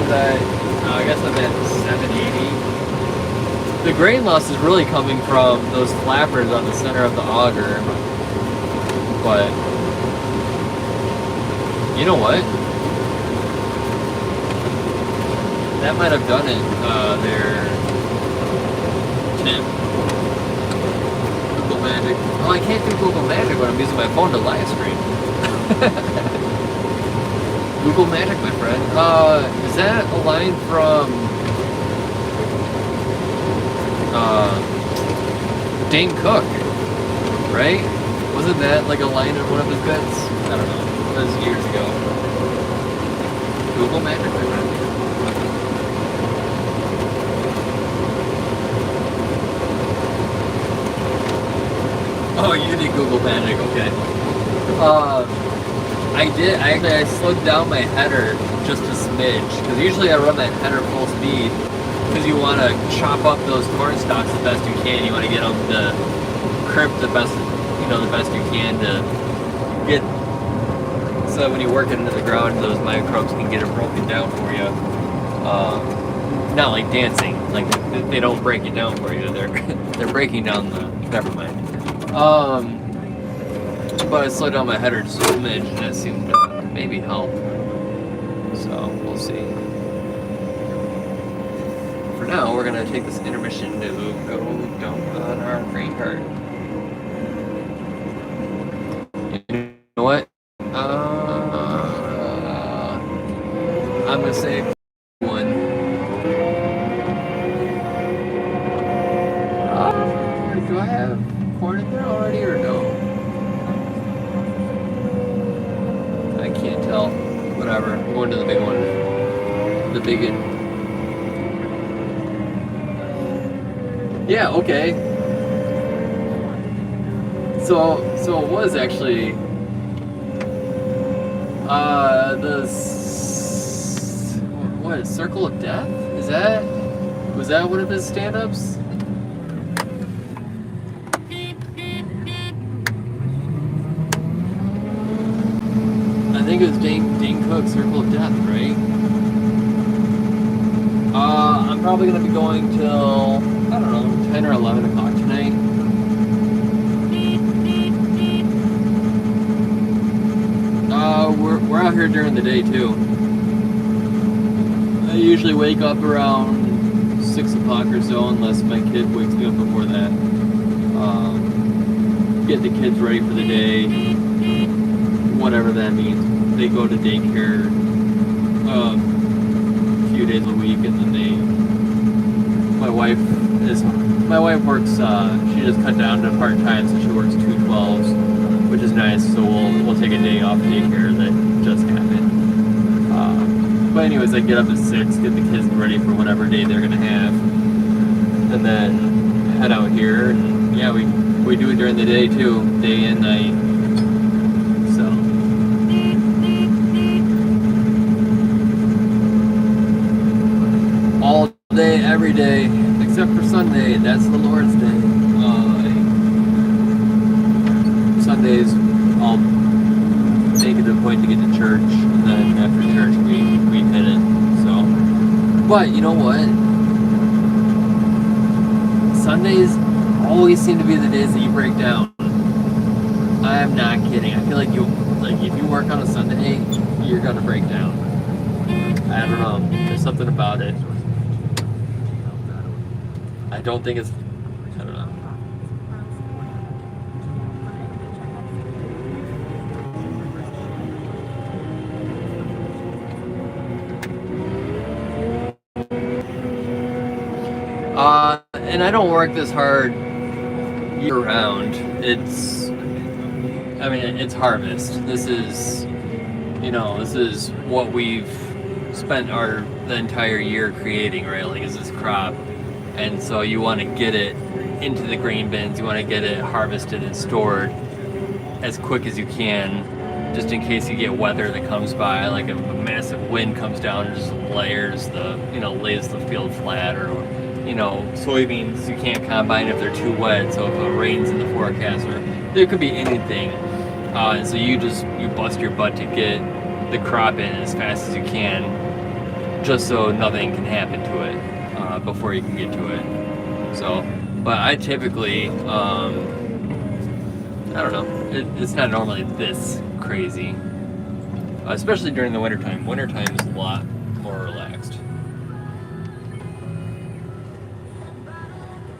I guess I'm at 780. The grain loss is really coming from those flappers on the center of the auger. But you know what? That might have done it there. Tim. Google Magic. Oh, I can't do Google Magic when I'm using my phone to live stream. Google Magic, my friend. Is that a line from Dane Cook, right? Wasn't that like a line in one of his bits? I don't know. That was years ago. Google Magic, my friend. Oh, you did Google Magic, okay. I slowed down my header just a smidge, because usually I run that header full speed, because you want to chop up those corn stalks the best you can. You want to get them to crimp the best the best you can to get, so that when you work it into the ground, those microbes can get it broken down for you. Not like dancing, like they don't break it down for you. They're breaking down the. Never mind. But I slowed down my header just a smidge, and that seemed to maybe help. So we'll see. For now, we're gonna take this intermission to go dump on our grain cart. You know what? I'm gonna say one. Do I have corn in there already or no? I can't tell. Whatever. I'm going to the big one. The big one. Yeah, okay. So it was actually what, Circle of Death? Was that one of his stand-ups? I think it was Dane Cook's Circle of Death, right? I'm probably gonna be going till, I don't know, 10 or 11 o'clock tonight. We're out here during the day too. I usually wake up around 6 o'clock or so, unless my kid wakes me up before that. Get the kids ready for the day, whatever that means. They go to daycare a few days a week, and then my wife works, she just cut down to part-time, so she works 2 12s, which is nice, so we'll take a day off daycare that just happened. But anyways, I get up at 6, get the kids ready for whatever day they're gonna have, and then head out here, and yeah, we do it during the day too, day and night. So all day, every day, except for Sunday. That's the Lord's Day. Sundays, I'll make it a point to get to church, and then after church, we hit it. So, but you know what? Sundays always seem to be the days that you break down. I am not kidding. I feel like if you work on a Sunday, you're gonna break down. I don't know. There's something about it. I don't think it's. I don't know. And I don't work this hard year round. It's harvest. This is what we've spent the entire year creating, right? Like, is this crop. And so you want to get it into the grain bins, you want to get it harvested and stored as quick as you can, just in case you get weather that comes by, like a massive wind comes down and just lays the field flat, or soybeans you can't combine if they're too wet, so if it rains in the forecast, or there could be anything. And so you bust your butt to get the crop in as fast as you can, just so nothing can happen to it before you can get to it. So, but I typically, I don't know, it's not normally this crazy, especially during the wintertime. Wintertime is a lot more relaxed.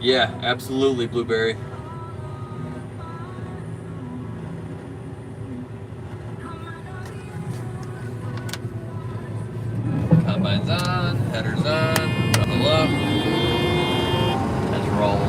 Yeah, absolutely, Blueberry. Combine's on, header's on, double up. Let's roll.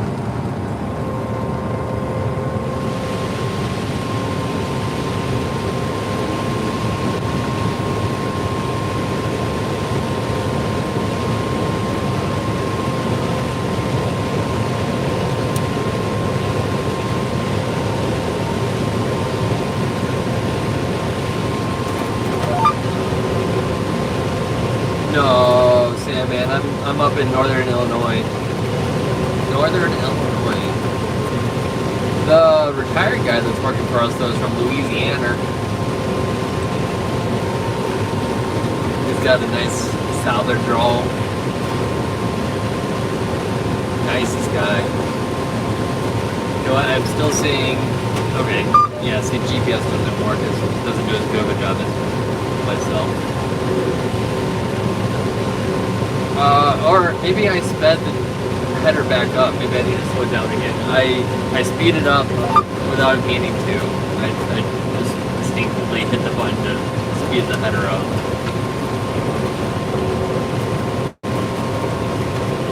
No, Sam, man, I'm up in northern Illinois. Northern Illinois. The retired guy that's working for us, though, is from Louisiana. He's got a nice southern drawl. Nicest guy. You know what? I'm still seeing. Okay, yeah. See, GPS doesn't work. It doesn't do as good of a job as myself. Or maybe I sped the header back up. Maybe I need to slow it down again. I speeded up without meaning to. I just instinctively hit the button to speed the header up.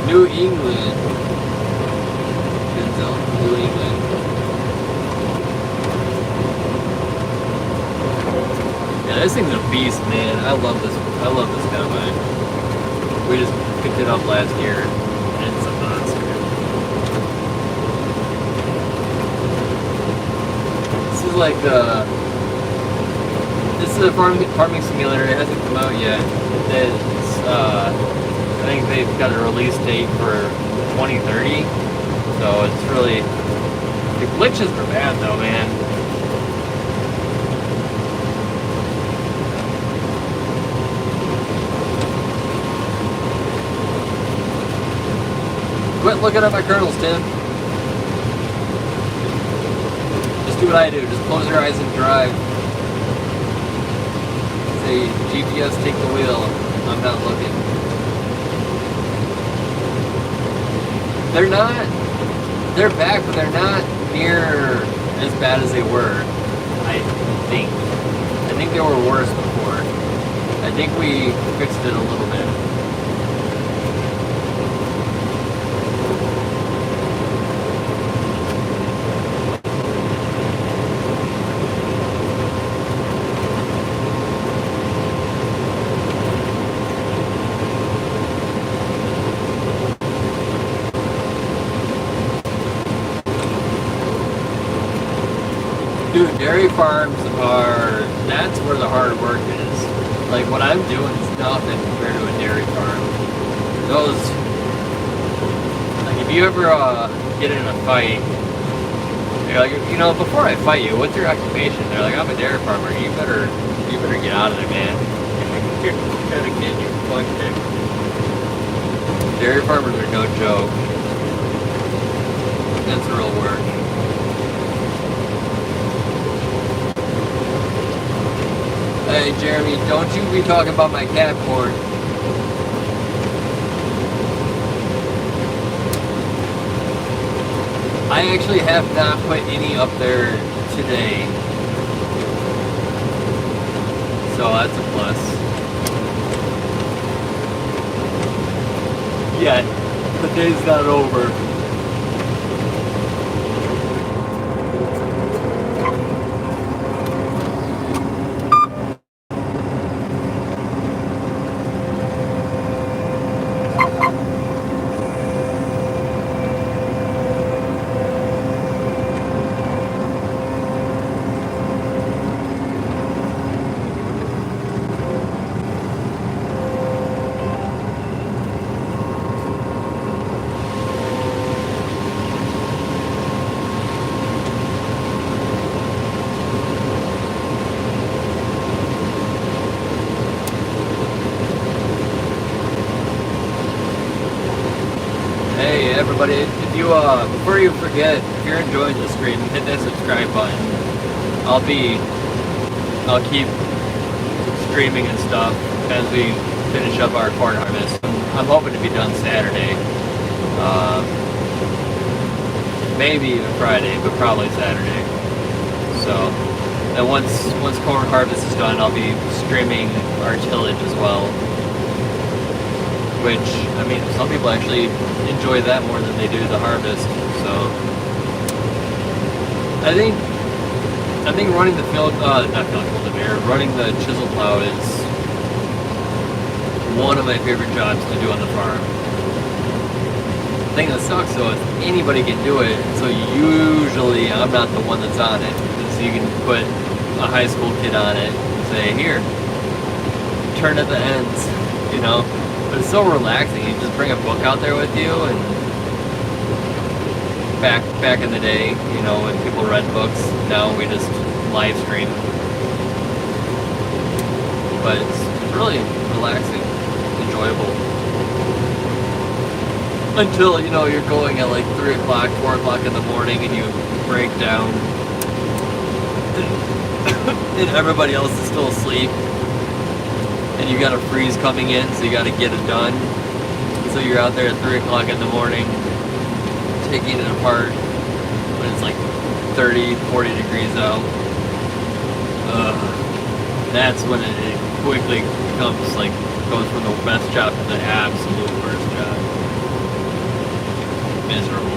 New England. Good zone. New England. Yeah, this thing's a beast, man. I love this combine. We just picked it up last year, and it's a monster. This is a farming simulator. It hasn't come out yet. It's I think they've got a release date for 2030. So it's really, the glitches are bad though, man. Quit looking at my kernels, Tim. Just do what I do. Just close your eyes and drive. Say, GPS, take the wheel. I'm not looking. They're back, but they're not near as bad as they were, I think. I think they were worse before. I think we fixed it a little bit. Dude, dairy farms that's where the hard work is. Like, what I'm doing is nothing compared to a dairy farm. Like, if you ever get in a fight, you're like, you know, before I fight you, what's your occupation? They're like, I'm a dairy farmer. You better get out of there, man. You're gonna get you fucked in. Dairy farmers are no joke. That's real work. Hey Jeremy, don't you be talking about my cat corn. I actually have not put any up there today. So that's a plus. Yeah, the day's not over. Everybody, if you before you forget, if you're enjoying the stream, hit that subscribe button. I'll keep streaming and stuff as we finish up our corn harvest. I'm hoping to be done Saturday, maybe even Friday, but probably Saturday. So, and once corn harvest is done, I'll be streaming our tillage as well. Which, I mean, some people actually enjoy that more than they do the harvest. So, I think running the running the chisel plow is one of my favorite jobs to do on the farm. The thing that sucks though is anybody can do it, so usually I'm not the one that's on it. So you can put a high school kid on it and say, here, turn at the ends, you know. But it's so relaxing. You just bring a book out there with you, and back in the day, you know, when people read books. Now we just live stream. But it's really relaxing, enjoyable. Until, you know, you're going at like 3 o'clock, 4 o'clock in the morning and you break down. And everybody else is still asleep. And you got a freeze coming in, so you got to get it done. So you're out there at 3 o'clock in the morning, taking it apart when it's like 30, 40 degrees out. That's when it quickly becomes like, goes from the best job to the absolute worst job. Miserable.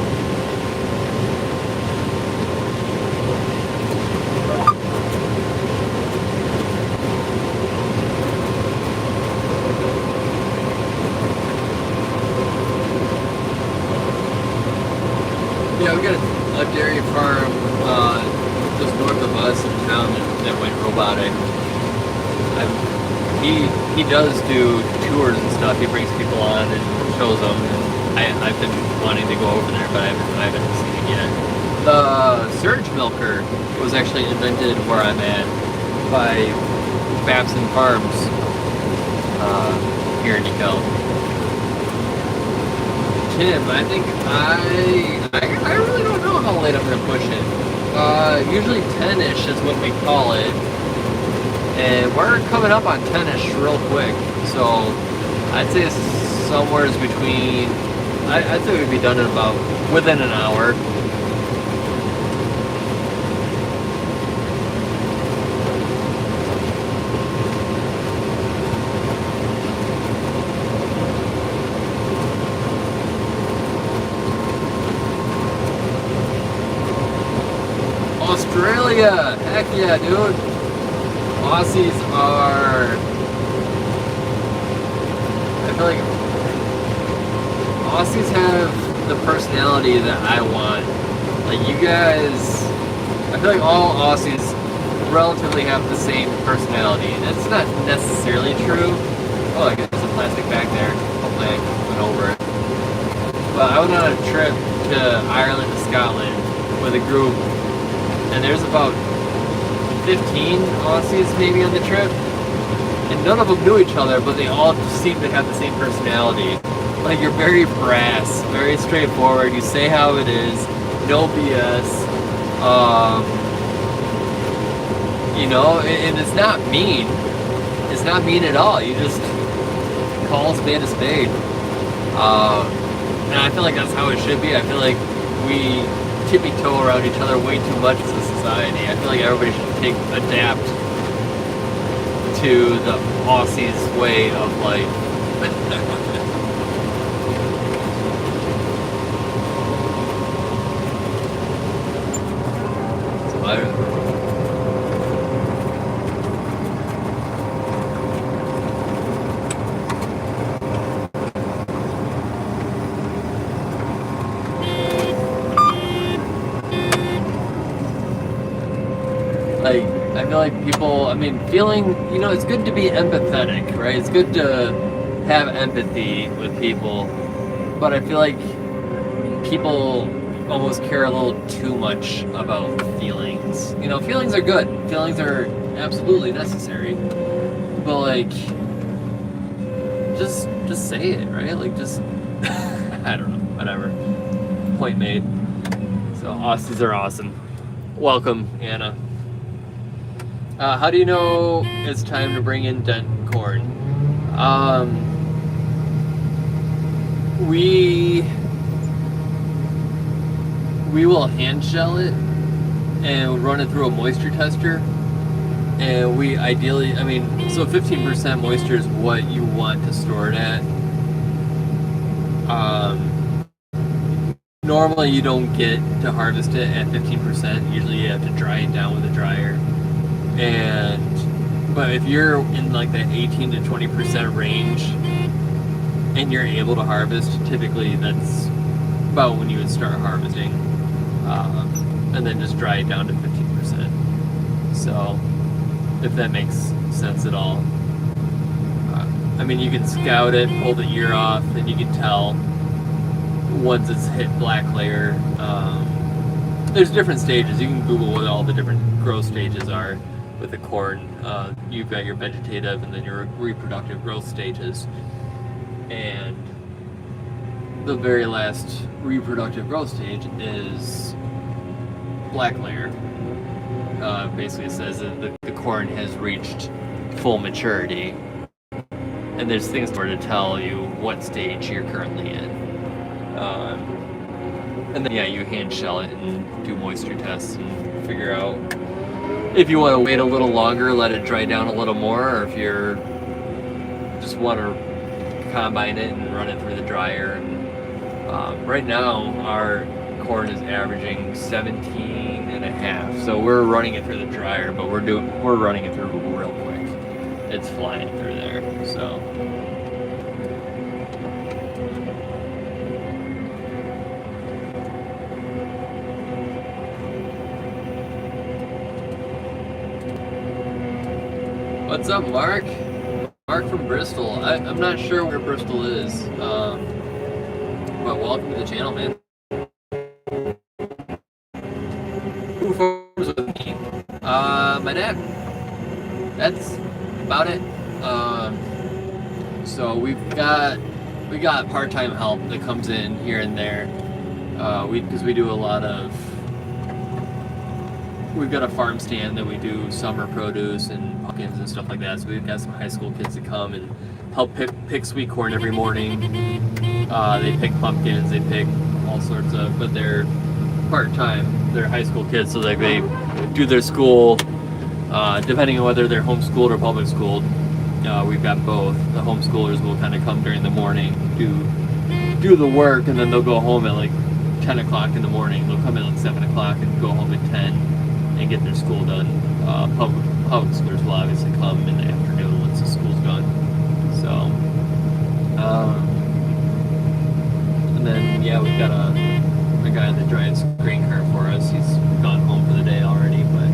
Yeah, we got a dairy farm just north of us in town that went robotic. He does do tours and stuff. He brings people on and shows them. And I've been wanting to go over there, but I haven't seen it yet. The Surge Milker was actually invented where I'm at by Babson Farms here in DeKalb. Tim, I think I really don't know how late I'm going to push it. Usually 10-ish is what we call it. And we're coming up on 10-ish real quick. So I'd say it's somewhere between, I'd say we'd be done in about, within an hour. Australia! Heck yeah, dude! Aussies are... I feel like Aussies have the personality that I want. Like, you guys... I feel like all Aussies relatively have the same personality. That's not necessarily true. Oh, I guess there's a plastic bag there. Hopefully I went over it. But I went on a trip to Ireland and Scotland with a group, and there's about 15 Aussies maybe on the trip, and none of them knew each other, but they all seem to have the same personality. Like, you're very brass, very straightforward, you say how it is, no BS, you know, and it's not mean. It's not mean at all. You just call a spade a spade. And I feel like that's how it should be. I feel like we tippy-toe around each other way too much as a society. I feel like everybody should adapt to the Aussies' way of life. I feel like people, I mean, feeling, you know, it's good to be empathetic, right? It's good to have empathy with people, but I feel like people almost care a little too much about feelings. You know, feelings are good. Feelings are absolutely necessary. But, like, just say it, right? Like, just, I don't know, whatever. Point made. So, Aussies are awesome. Welcome, Anna. How do you know it's time to bring in Denton corn? We will hand shell it and run it through a moisture tester. And we ideally, I mean, so 15% moisture is what you want to store it at. Normally you don't get to harvest it at 15%. Usually you have to dry it down with a dryer. But if you're in like the 18 to 20% range and you're able to harvest, typically that's about when you would start harvesting, and then just dry it down to 15%. So if that makes sense at all. I mean, you can scout it, pull the ear off, and you can tell once it's hit black layer, there's different stages. You can Google what all the different growth stages are with the corn. You've got your vegetative and then your reproductive growth stages. And the very last reproductive growth stage is black layer. Basically it says that the corn has reached full maturity. And there's things for to tell you what stage you're currently in. And then, yeah, you hand shell it and do moisture tests and figure out if you want to wait a little longer, let it dry down a little more, or if you're just want to combine it and run it through the dryer. And right now, our corn is averaging 17.5, so we're running it through the dryer, but we're running it through real quick. It's flying through there, so. What's up, Mark? Mark from Bristol. I'm not sure where Bristol is, but welcome to the channel, man. Who farms with me? My dad. That's about it. So we got part-time help that comes in here and there. Because we do a lot of. We've got a farm stand that we do summer produce and pumpkins and stuff like that. So we've got some high school kids that come and help pick sweet corn every morning. They pick pumpkins, they pick all sorts of, but they're part-time. They're high school kids, so like they do their school, depending on whether they're homeschooled or public schooled. We've got both. The homeschoolers will kind of come during the morning, do the work, and then they'll go home at like 10 o'clock in the morning. They'll come in at 7 o'clock and go home at 10. And get their school done. Public schoolers will obviously come in the afternoon once the school's done. So, and then yeah, we've got a guy that drives grain cart for us. He's gone home for the day already, but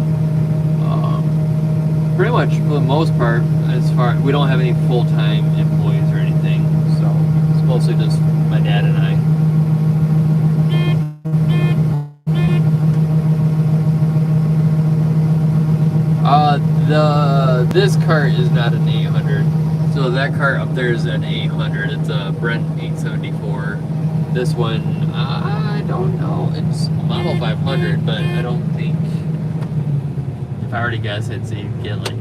pretty much for the most part, we don't have any full-time employees or anything. So it's mostly just my dad and I. This cart is not an 800. So that cart up there is an 800. It's a Brent 874. This one, I don't know. It's model 500, but I don't think. If I already guess, I'd say you get like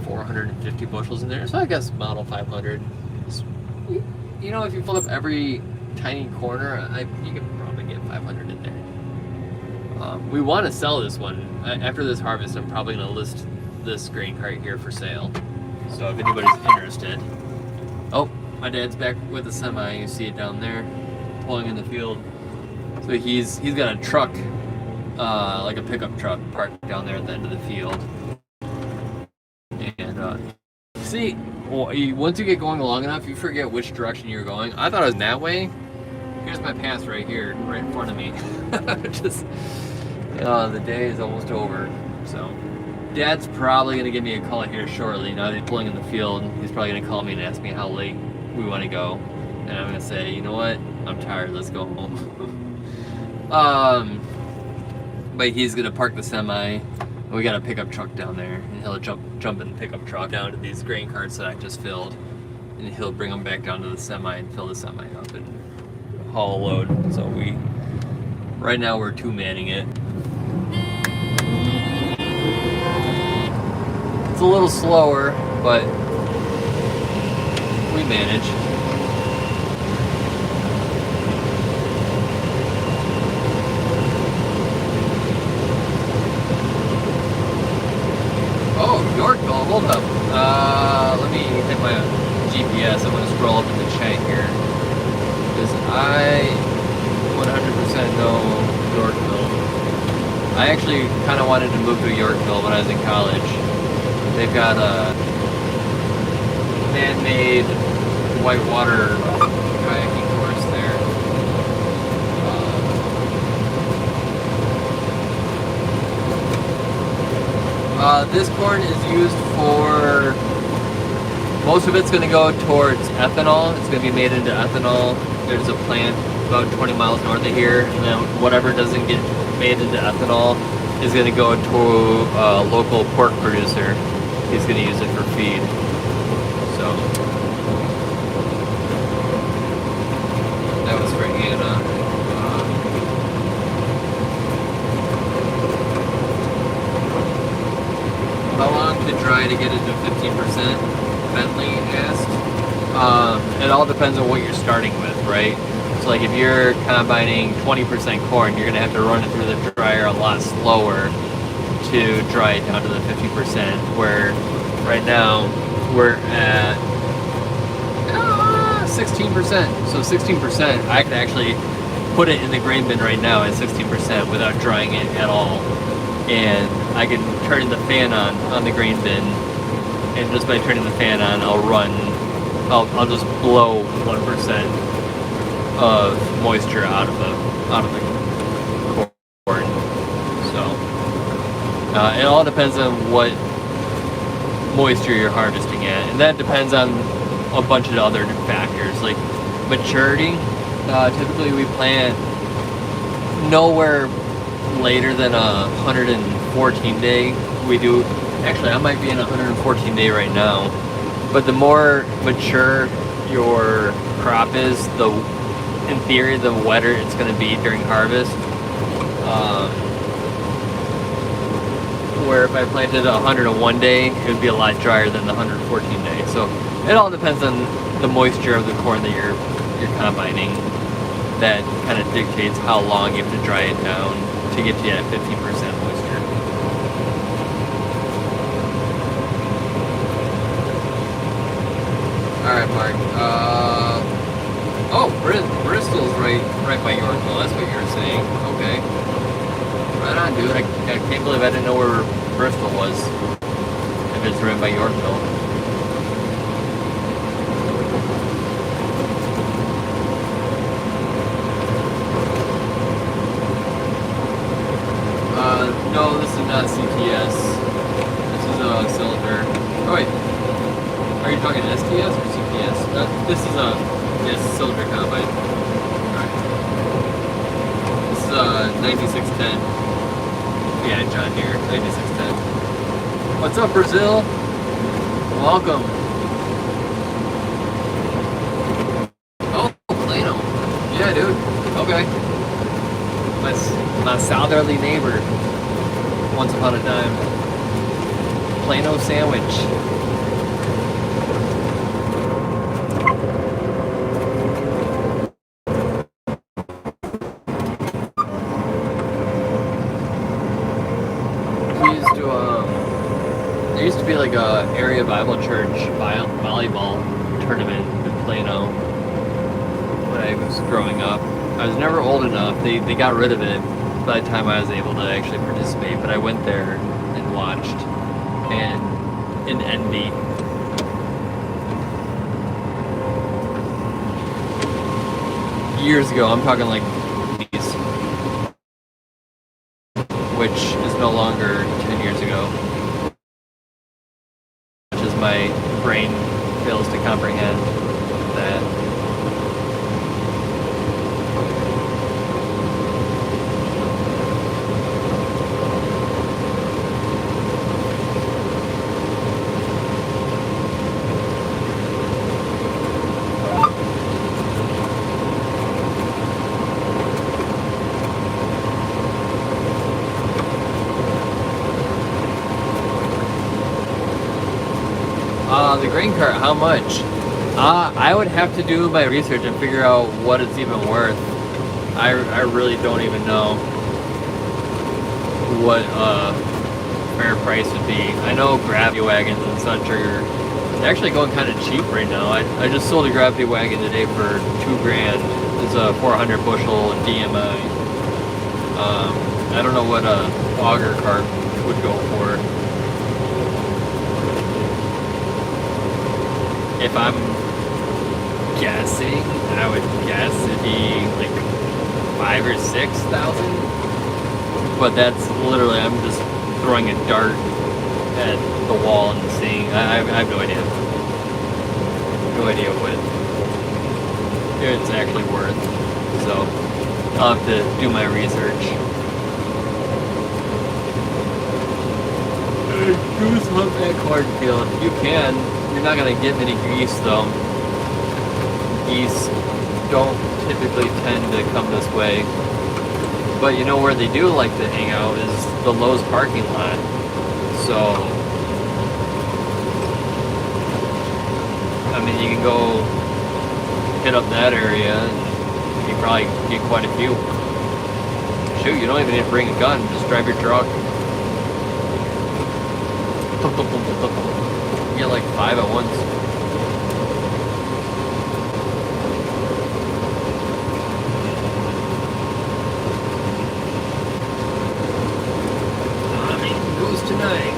450 bushels in there. So I guess model 500. You know, if you fill up every tiny corner, you can probably get 500 in there. We want to sell this one. After this harvest, I'm probably going to list this grain cart here for sale. So if anybody's interested. Oh, my dad's back with a semi. You see it down there, pulling in the field. So he's got a truck, like a pickup truck, parked down there at the end of the field. And see, once you get going long enough, you forget which direction you're going. I thought it was that way. Here's my pass right here, right in front of me. Just. The day is almost over, so Dad's probably going to give me a call here shortly. Now that he's pulling in the field, he's probably going to call me and ask me how late we want to go, and I'm going to say, you know what, I'm tired, let's go home. But he's going to park the semi, and we got a pickup truck down there, and he'll jump in the pickup truck down to these grain carts that I just filled, and he'll bring them back down to the semi and fill the semi up and haul a load. So right now we're two-manning it. It's a little slower, but we manage. Oh, Yorkville, hold up. Let me hit my GPS. I'm going to scroll up in the chat here, because I 100% know Yorkville. I actually kind of wanted to move to Yorkville when I was in college. They've got a man-made whitewater kayaking course there. This corn is used for, most of it's going to go towards ethanol. It's going to be made into ethanol. There's a plant about 20 miles north of here, and then whatever doesn't get made into ethanol is going to go to a local pork producer. He's going to use it for feed. So that was for Anna. How long to dry to get it to 15%? Bentley asked. It all depends on what you're starting with, right? So like if you're combining 20% corn, you're gonna have to run it through the dryer a lot slower to dry it down to the 50%, where right now we're at 16%. So 16%, I could actually put it in the grain bin right now at 16% without drying it at all. And I can turn the fan on the grain bin, and just by turning the fan on, I'll just blow 1% of moisture out of the corn. So it all depends on what moisture you're harvesting at, and that depends on a bunch of other factors like maturity. Typically we plant nowhere later than 114 day. Actually I might be in 114 day right now, but the more mature your crop is, in theory the wetter it's going to be during harvest. Where if I planted 101 day, it would be a lot drier than the 114 day. So it all depends on the moisture of the corn that you're combining. That kind of dictates how long you have to dry it down to get to that 15% moisture. Alright, Mark. Bristol's right by Yorkville. That's what you're saying. Okay. Right on, dude. I can't believe I didn't know where Bristol was. If it's right by Yorkville. No, this is not CTS. This is a cylinder. Oh wait, are you talking STS or CTS? This is a cylinder combine. Alright. This is a 9610. Yeah, John Deere 9610. What's up, Brazil? Welcome. Oh, Plano. Yeah, dude. Okay. My southerly neighbor. Once upon a time. Plano sandwich. There used to be like a area Bible church volleyball tournament in Plano when I was growing up. I was never old enough. They got rid of it by the time I was able to actually participate, but I went there and watched, and in envy. Years ago, I'm talking like these, which is no longer 10 years ago, which is my brain fails to comprehend that. The grain cart, how much? I would have to do my research and figure out what it's even worth. I really don't even know what fair price would be. I know gravity wagons and such are actually going kind of cheap right now. I just sold a gravity wagon today for $2,000. It's a 400 bushel DMI. I don't know what a auger cart would go for. If I'm guessing, I would guess it'd be like 5,000 or 6,000. But that's literally, I'm just throwing a dart at the wall and seeing. I have no idea. No idea what it's actually worth. So I'll have to do my research. Goose hunt at cornfield. You can. You're not gonna get many geese though. Geese don't typically tend to come this way. But you know where they do like to hang out is the Lowe's parking lot. So, I mean, you can go hit up that area and you can probably get quite a few. Shoot, you don't even need to bring a gun, just drive your truck. You get like 5 at once. Tonight.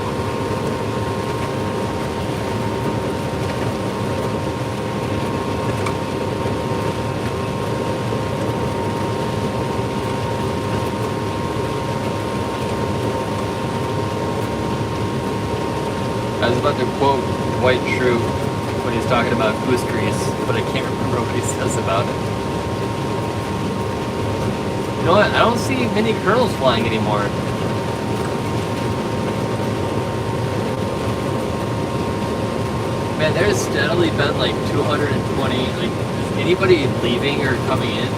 I was about to quote White Shrew when he's talking about goose grease, but I can't remember what he says about it. You know what? I don't see many kernels flying anymore. Man, there's steadily been like 220, like, is anybody leaving or coming in?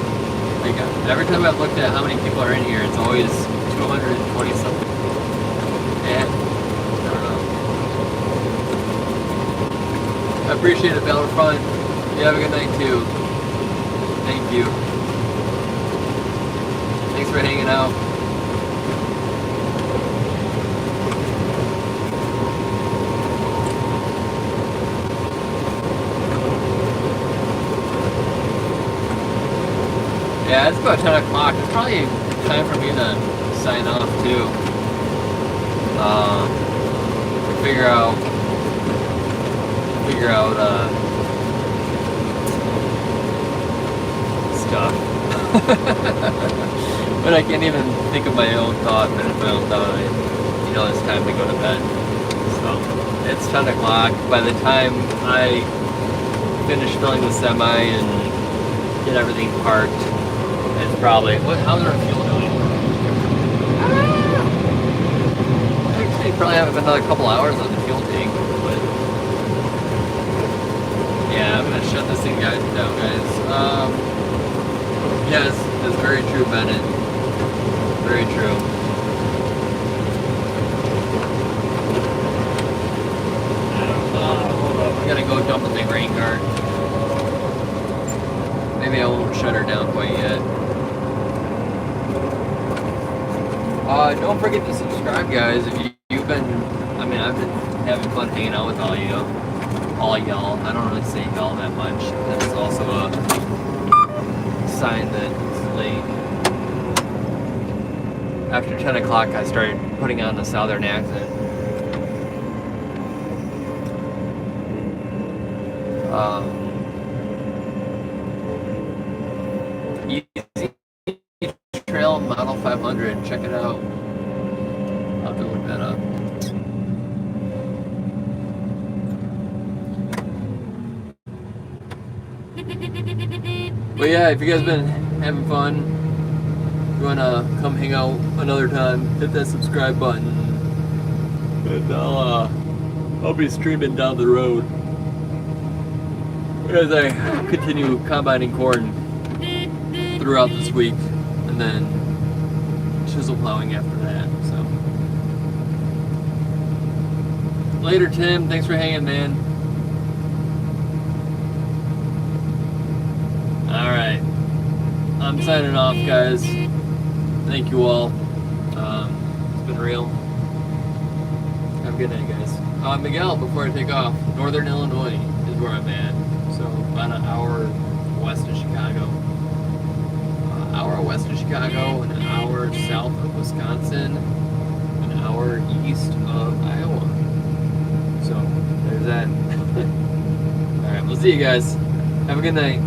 Like, every time I've looked at how many people are in here, it's always 220 something. And, I don't know. I appreciate it, Battlefront. You have a good night too. Thank you. Thanks for hanging out. Yeah, it's about 10 o'clock. It's probably time for me to sign off too. Figure out stuff. But I can't even think of my own thought, finish my own thought. You know, it's time to go to bed. So it's 10 o'clock. By the time I finish filling the semi and get everything parked, it's probably, how's our fuel doing? Actually, probably have another couple hours on the fuel tank, but yeah, I'm gonna shut this thing down, guys. Yes, that's very true, Bennett. Very true. Hold up, I gotta go dump the rain guard. Maybe I won't shut her down quite yet. Don't forget to subscribe, guys. If you've been, I mean, I've been having fun hanging out with all y'all. I don't really say y'all that much. That's also a sign that it's late. After 10 o'clock, I started putting on the southern accent. Easy Trail Model 500. Check it out. I'll have to look that up. But yeah, if you guys been having fun, if you wanna come hang out another time, hit that subscribe button, and I'll be streaming down the road as I continue combining corn throughout this week, and then chisel plowing after that. So later, Tim. Thanks for hanging, man. Alright, I'm signing off, guys. Thank you all. It's been real. Have a good night, guys. Miguel, before I take off, Northern Illinois is where I'm at. So about an hour west of Chicago. Hour west of Chicago, an hour south of Wisconsin, an hour east of Iowa. So there's that. Alright, we'll see you guys. Have a good night.